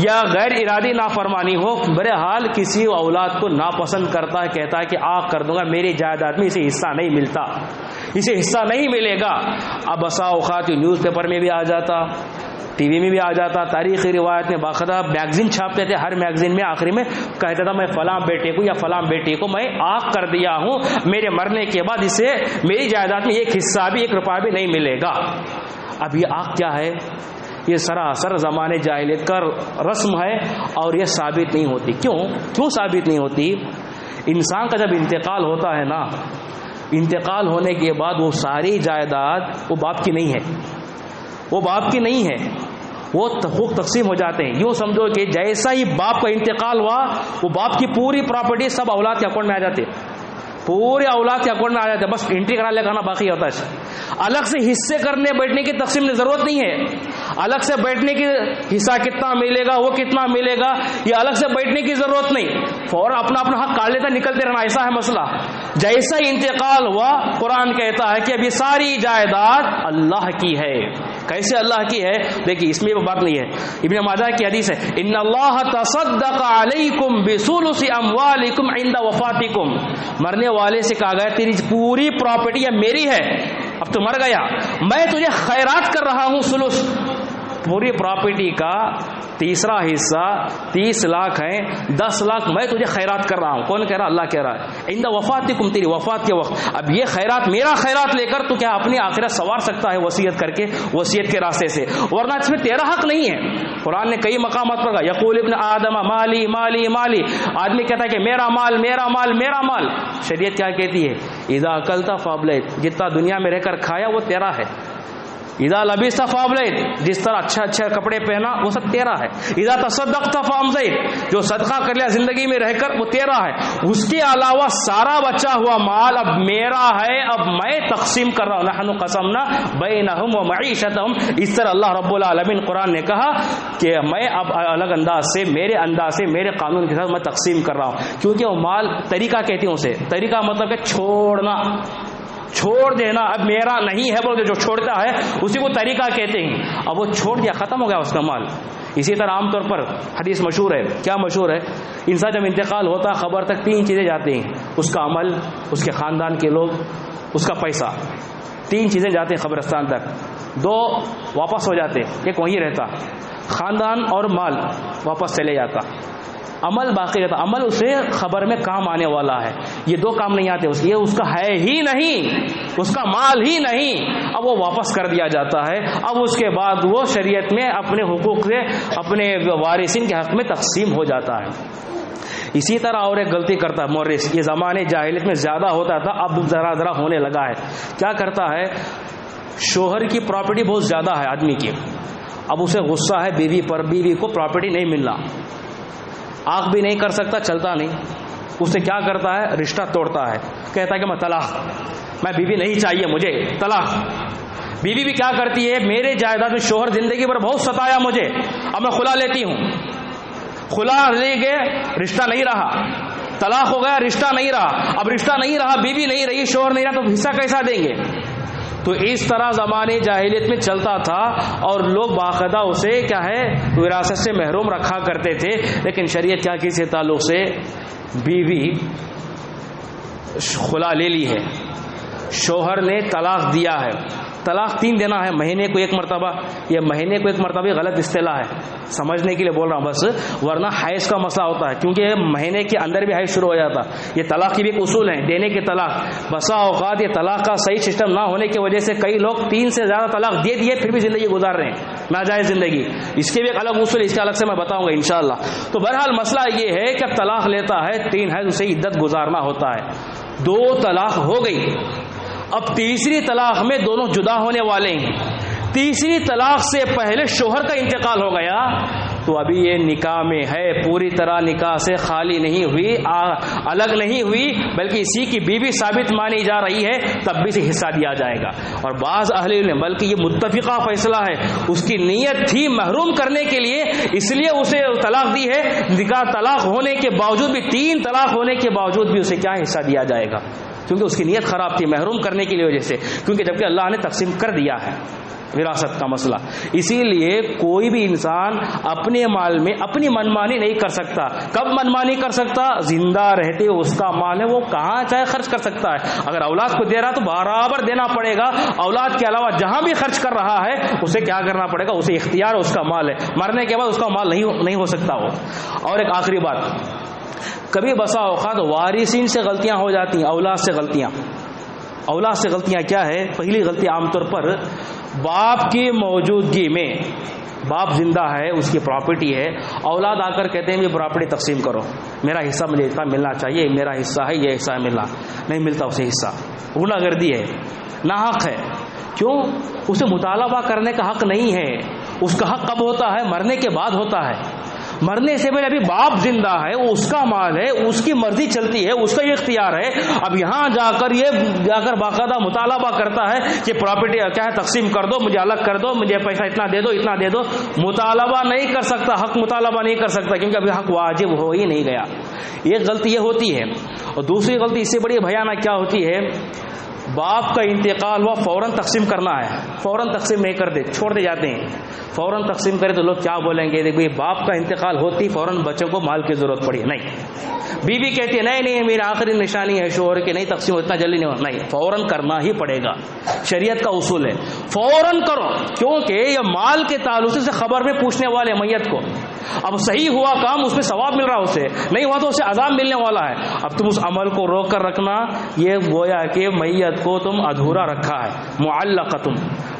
یا غیر ارادی نافرمانی ہو، بہرحال کسی اولاد کو ناپسند کرتا ہے، کہتا ہے کہ عاق کر دوں گا، میری جائیداد میں اسے حصہ نہیں ملتا، اسے حصہ نہیں ملے گا. اب بسا اوقات نیوز پیپر میں بھی آ جاتا، ٹی وی میں بھی آ جاتا، تاریخی روایت میں باقاعدہ میگزین چھاپتے تھے، ہر میگزین میں آخری میں کہتا تھا میں فلاں بیٹے کو یا فلاں بیٹی کو میں عاق کر دیا ہوں، میرے مرنے کے بعد اسے میری جائیداد میں ایک حصہ بھی، ایک روپیہ بھی نہیں ملے گا. اب یہ عاق کیا ہے، یہ سراسر زمانے جاہلیت کا رسم ہے اور یہ ثابت نہیں ہوتی. کیوں ثابت نہیں ہوتی؟ انسان کا جب انتقال ہوتا ہے نا، انتقال ہونے کے بعد وہ ساری جائیداد وہ باپ کی نہیں ہے، وہ باپ کی نہیں ہے، وہ حقوق تقسیم ہو جاتے ہیں. یوں سمجھو کہ جیسا ہی باپ کا انتقال ہوا، وہ باپ کی پوری پراپرٹی سب اولاد کے اکاؤنٹ میں آ جاتے، پورے اولاد کے اکاؤنٹ میں آ جاتے، بس انٹری کرا لے کرنا باقی ہوتا ہے. الگ سے حصے کرنے بیٹھنے کی تقسیم کی ضرورت نہیں ہے، الگ سے بیٹھنے کی حصہ کتنا ملے گا، وہ کتنا ملے گا، یہ الگ سے بیٹھنے کی ضرورت نہیں، فوراً اپنا اپنا حق کاٹ لیتا نکلتے رہنا. ایسا ہے مسئلہ. جیسا ہی انتقال ہوا، قرآن کہتا ہے کہ اب یہ ساری جائیداد اللہ کی ہے. کیسے اللہ کی ہے؟ دیکھیے اس میں وہ بات نہیں ہے. ابن ماجہ کی حدیث ہے، ان اللہ تصدق علیکم بثلث اموالکم عند وفاتکم، مرنے والے سے کہا گیا تیری پوری پراپرٹی یہ میری ہے، اب تو مر گیا، میں تجھے خیرات کر رہا ہوں ثلث. پوری پراپرٹی کا تیسرا حصہ 30 لاکھ ہیں، 10 لاکھ میں تجھے خیرات کر رہا ہوں. کون کہہ رہا؟ اللہ کہہ رہا ہے عند وفاتکم، تیری وفات کے وقت. اب یہ خیرات میرا خیرات لے کر تو کیا اپنی آخرت سنوار سکتا ہے وصیت کر کے، وصیت کے راستے سے؟ ورنہ اس میں تیرا حق نہیں ہے. قرآن نے کئی مقامات پر کہا یقول ابن آدم مالی مالی مالی، آدمی کہتا ہے کہ میرا مال میرا مال میرا مال. شریعت کیا کہتی ہے؟ اذا اکلت فابلت، جتنا دنیا میں رہ کر کھایا وہ تیرا ہے. اذا لبست فابلت، جس طرح اچھا کپڑے پہنا وہ سب تیرا ہے. اذا تصدقت فامضیت، جو صدقہ کر لیا زندگی میں رہ کر وہ تیرا ہے. اس کے علاوہ سارا بچا ہوا مال اب میرا ہے، اب میں تقسیم کر رہا ہوں. نحن قسمنا بینہم ومعیشتہم. اس طرح اللہ رب العالمین قرآن نے کہا کہ میں اب الگ انداز سے، میرے قانون کے ساتھ میں تقسیم کر رہا ہوں. کیونکہ وہ مال طریقہ کہتے ہیں اسے. طریقہ مطلب کہ چھوڑ دینا. اب میرا نہیں ہے بول جو چھوڑتا ہے اسی کو طریقہ کہتے ہیں. اب وہ چھوڑ دیا، ختم ہو گیا اس کا مال. اسی طرح عام طور پر حدیث مشہور ہے. کیا مشہور ہے؟ انسان جب انتقال ہوتا ہے خبر تک 3 چیزیں جاتی ہیں، اس کا عمل، اس کے خاندان کے لوگ، اس کا پیسہ. 3 چیزیں جاتے ہیں قبرستان تک. 2 واپس ہو جاتے، ایک وہیں رہتا. خاندان اور مال واپس چلے جاتا، عمل باقی رہتا. عمل اسے خبر میں کام آنے والا ہے. یہ 2 کام نہیں آتے یہ اس کا ہے ہی نہیں، اس کا مال ہی نہیں. اب وہ واپس کر دیا جاتا ہے. اب اس کے بعد وہ شریعت میں اپنے حقوق سے اپنے وارثین کے حق میں تقسیم ہو جاتا ہے. اسی طرح اور ایک غلطی کرتا ہے مورث. یہ زمانے جاہلیت میں زیادہ ہوتا تھا، اب ذرا ہونے لگا ہے. کیا کرتا ہے؟ شوہر کی پراپرٹی بہت زیادہ ہے آدمی کی. اب اسے غصہ ہے بیوی پر، بیوی کو پراپرٹی نہیں ملنا، آنکھ بھی نہیں کر سکتا، چلتا نہیں. اسے کیا کرتا ہے؟ رشتہ توڑتا ہے. کہتا ہے کہ میں طلاق، میں بیوی نہیں چاہیے مجھے، طلاق. بیوی بھی کیا کرتی ہے؟ میرے جائیداد میں شوہر زندگی پر بہت ستایا مجھے، اب میں خلا لیتی ہوں. خلا لے گئے، رشتہ نہیں رہا. طلاق ہو گیا، رشتہ نہیں رہا. اب رشتہ نہیں رہا، بیوی نہیں رہی، شوہر نہیں رہا، تو حصہ کیسا دیں گے؟ تو اس طرح زمانے جاہلیت میں چلتا تھا اور لوگ باقاعدہ اسے کیا ہے وراثت سے محروم رکھا کرتے تھے. لیکن شریعت کیا کسی تعلق سے بیوی خلا لے لی ہے، شوہر نے طلاق دیا ہے. طلاق 3 دینا ہے، مہینے کو 1 مرتبہ. یہ مہینے کو 1 مرتبہ غلط اصطلاح ہے، سمجھنے کے لیے بول رہا ہوں بس، ورنہ حیض کا مسئلہ ہوتا ہے. کیونکہ مہینے کے اندر بھی حیض شروع ہو جاتا. یہ طلاق کی بھی ایک اصول ہے، دینے کے طلاق. بسا اوقات یہ طلاق کا صحیح سسٹم نہ ہونے کی وجہ سے کئی لوگ 3 سے زیادہ طلاق دے دیے پھر بھی زندگی گزار رہے ہیں، ناجائز زندگی. اس کے بھی ایک الگ اصول ہے، اس کے الگ سے میں بتاؤں گا انشاءاللہ. تو بہرحال مسئلہ یہ ہے کہ طلاق لیتا ہے 3 حیض اسے عدت گزارنا ہوتا ہے. 2 طلاق ہو گئی، اب تیسری طلاق میں دونوں جدا ہونے والے ہیں. تیسری طلاق سے پہلے شوہر کا انتقال ہو گیا تو ابھی یہ نکاح میں ہے، پوری طرح نکاح سے خالی نہیں ہوئی، الگ نہیں ہوئی، بلکہ اسی کی بیوی ثابت مانی جا رہی ہے. تب بھی سے حصہ دیا جائے گا. اور بعض اہل علم بلکہ یہ متفقہ فیصلہ ہے، اس کی نیت تھی محروم کرنے کے لیے، اس لیے اسے طلاق دی ہے. نکاح طلاق ہونے کے باوجود بھی، 3 طلاق ہونے کے باوجود بھی اسے کیا حصہ دیا جائے گا؟ کیونکہ اس کی نیت خراب تھی محروم کرنے کی وجہ سے. کیونکہ جبکہ اللہ نے تقسیم کر دیا ہے وراثت کا مسئلہ. اسی لیے کوئی بھی انسان اپنے مال میں اپنی منمانی نہیں کر سکتا. کب منمانی کر سکتا؟ زندہ رہتے اس کا مال ہے، وہ کہاں چاہے خرچ کر سکتا ہے. اگر اولاد کو دے رہا تو برابر دینا پڑے گا. اولاد کے علاوہ جہاں بھی خرچ کر رہا ہے اسے کیا کرنا پڑے گا؟ اسے اختیار، اس کا مال ہے، مرنے کے بعد اس کا مال نہیں ہو سکتا وہ. اور ایک آخری بات، کبھی بسا اوقات وارثین سے غلطیاں ہو جاتی ہیں، اولاد سے غلطیاں. اولاد سے غلطیاں کیا ہے؟ پہلی غلطی عام طور پر باپ کی موجودگی میں، باپ زندہ ہے، اس کی پراپرٹی ہے، اولاد آ کر کہتے ہیں یہ پراپرٹی تقسیم کرو، میرا حصہ مجھے اتنا ملنا چاہیے، میرا حصہ ہے، یہ حصہ ملنا نہیں ملتا. اسے حصہ غنہ گردی ہے، ناحق ہے. کیوں؟ اسے مطالبہ کرنے کا حق نہیں ہے. اس کا حق کب ہوتا ہے؟ مرنے کے بعد ہوتا ہے. مرنے سے پہلے ابھی باپ زندہ ہے، اس کا مال ہے، اس کی مرضی چلتی ہے، اس کا یہ اختیار ہے. اب یہاں جا کر باقاعدہ مطالبہ کرتا ہے کہ پراپرٹی کیا ہے تقسیم کر دو، مجھے الگ کر دو، مجھے پیسہ اتنا دے دو، اتنا دے دو. مطالبہ نہیں کر سکتا، حق مطالبہ نہیں کر سکتا، کیونکہ ابھی حق واجب ہو ہی نہیں گیا. ایک غلطی یہ ہوتی ہے. اور دوسری غلطی اس سے بڑی بھیانک کیا ہوتی ہے؟ باپ کا انتقال ہوا فوراً تقسیم کرنا ہے، فوراً تقسیم نہیں کرتے، چھوڑتے جاتے ہیں. فوراً تقسیم کرے تو لوگ کیا بولیں گے، دیکھ بھائی باپ کا انتقال ہوتی فوراً بچوں کو مال کی ضرورت پڑی. نہیں، بیوی کہتی ہے نہیں میری آخری نشانی ہے شوہر کی، نہیں تقسیم اتنا جلدی نہیں ہونا. نہیں، فوراً کرنا ہی پڑے گا، شریعت کا اصول ہے فوراً کرو، کیونکہ یہ مال کے تعلق سے خبر میں پوچھنے والے میت کو. اب صحیح ہوا کام اس میں ثواب مل رہا، اسے نہیں ہوا تو اسے عذاب ملنے والا ہے. اب تم اس عمل کو روک کر رکھنا، یہ گویا کہ میت کو تم ادھورا رکھا ہے،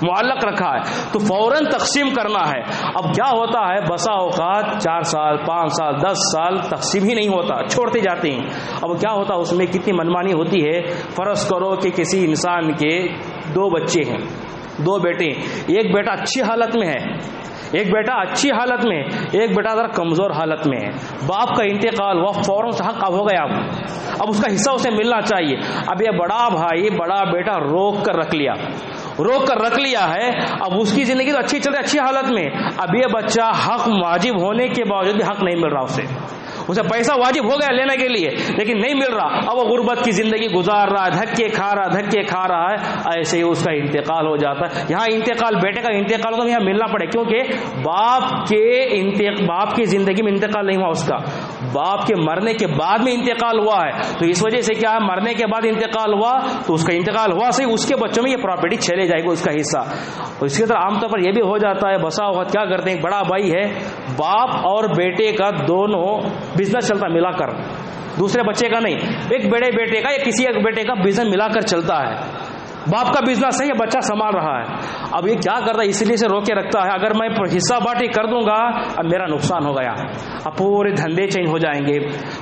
معلق رکھا ہے، تو فوراً تقسیم کرنا ہے. اب کیا ہوتا ہے، بسا اوقات 4 سال 5 سال 10 سال تقسیم ہی نہیں ہوتا، چھوڑتے جاتے ہیں. اب کیا ہوتا، اس میں کتنی منمانی ہوتی ہے. فرض کرو کہ کسی انسان کے 2 بچے ہیں، 2 بیٹے، ایک بیٹا اچھی حالت میں ہے، ایک بیٹا اچھی حالت میں، ایک بیٹا ذرا کمزور حالت میں ہے. باپ کا انتقال ہوا، فوراً سے حق اب ہو گیا، اب اس کا حصہ اسے ملنا چاہیے. اب یہ بڑا بھائی بڑا بیٹا روک کر رکھ لیا ہے. اب اس کی زندگی تو اچھی چل رہی، اچھی حالت میں. اب یہ بچہ حق واجب ہونے کے باوجود بھی حق نہیں مل رہا، اسے پیسہ واجب ہو گیا لینے کے لیے لیکن نہیں مل رہا. اب وہ غربت کی زندگی گزار رہا ہے، دھکے کھا رہا ہے. ایسے ہی اس کا انتقال ہو جاتا ہے. یہاں انتقال، بیٹے کا انتقال ہو تو یہاں ملنا پڑے، کیونکہ باپ کی زندگی میں انتقال نہیں ہوا، اس کا باپ کے مرنے کے بعد میں انتقال ہوا ہے. تو اس وجہ سے کیا ہے، مرنے کے بعد انتقال ہوا تو اس کا انتقال ہوا صحیح، اس کے بچوں میں یہ پراپرٹی چلے جائے گا، اس کا حصہ. اس کی طرح عام طور پر یہ بھی ہو جاتا ہے، بسا اوقات کیا کرتے ہیں، بڑا بھائی ہے، باپ اور بیٹے کا دونوں بزنس چلتا ملا کر، دوسرے بچے کا نہیں، ایک بڑے بیٹے کا یا کسی ایک بیٹے کا بزنس ملا کر چلتا ہے. باپ کا بزنس ہے، یہ بچہ سنبھال رہا ہے. اب یہ کیا کرتا ہے، اس لیے سے روک کے رکھتا ہے، اگر میں حصہ بانٹی کر دوں گا اب میرا نقصان ہو گیا، اب پورے دھندے چینج ہو جائیں گے،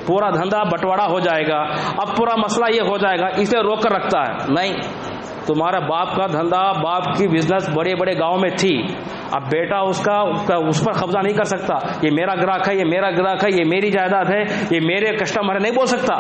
پورا دھندا بٹوارا ہو جائے گا، اب پورا مسئلہ یہ ہو جائے گا، اس لیے روک کر رکھتا ہے. نہیں، تمہارا باپ کا دھندا، باپ کی بزنس بڑے بڑے گاؤں میں تھی، اب بیٹا اس پر قبضہ نہیں کر سکتا، یہ میرا گراہک ہے، یہ میرا گراہک ہے، یہ میری جائیداد ہے، یہ میرے کسٹمر ہے، نہیں بول سکتا.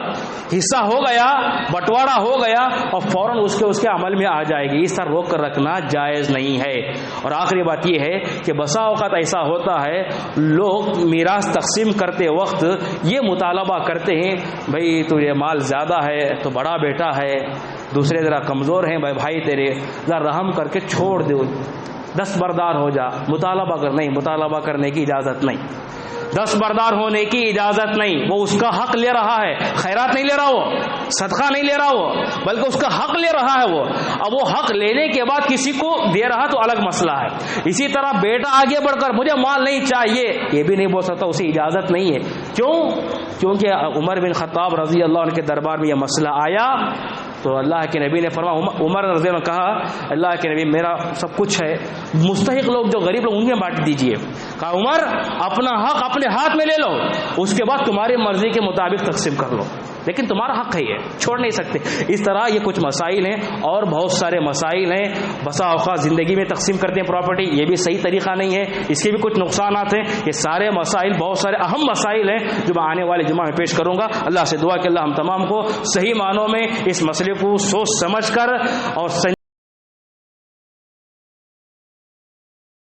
حصہ ہو گیا، بٹوارا ہو گیا اور فوراً اس کے عمل میں آ جائے گی. اس طرح روک کر رکھنا جائز نہیں ہے. اور آخری بات یہ ہے کہ بسا اوقات ایسا ہوتا ہے، لوگ میراث تقسیم کرتے وقت یہ مطالبہ کرتے ہیں، بھائی تو یہ مال زیادہ ہے تو بڑا بیٹا ہے، دوسرے ذرا کمزور ہیں بھائی تیرے، ذرا رحم کر کے چھوڑ دو، دستبردار ہو جا. مطالبہ کرنے کی اجازت نہیں، دستبردار ہونے کی اجازت نہیں. وہ اس کا حق لے رہا ہے، خیرات نہیں لے رہا، وہ صدقہ نہیں لے رہا، وہ بلکہ اس کا حق لے رہا ہے وہ. اب وہ حق لینے کے بعد کسی کو دے رہا تو الگ مسئلہ ہے. اسی طرح بیٹا آگے بڑھ کر مجھے مال نہیں چاہیے یہ بھی نہیں بول سکتا، اسے اجازت نہیں ہے. کیونکہ عمر بن خطاب رضی اللہ عنہ کے دربار میں یہ مسئلہ آیا تو اللہ کے نبی نے فرمایا، عمر رضی اللہ عنہ کہا اللہ کے نبی میرا سب کچھ ہے، مستحق لوگ جو غریب لوگ ان میں بانٹ دیجئے. کہا عمر اپنا حق اپنے ہاتھ میں لے لو، اس کے بعد تمہاری مرضی کے مطابق تقسیم کر لو، لیکن تمہارا حق ہے، یہ چھوڑ نہیں سکتے. اس طرح یہ کچھ مسائل ہیں اور بہت سارے مسائل ہیں. بسا اوقات زندگی میں تقسیم کرتے ہیں پراپرٹی، یہ بھی صحیح طریقہ نہیں ہے، اس کے بھی کچھ نقصانات ہیں. یہ سارے مسائل بہت سارے اہم مسائل ہیں جو میں آنے والے جمعہ میں پیش کروں گا. اللہ سے دعا کہ اللہ ہم تمام کو صحیح معنوں میں اس مسئلے کو سوچ سمجھ کر اور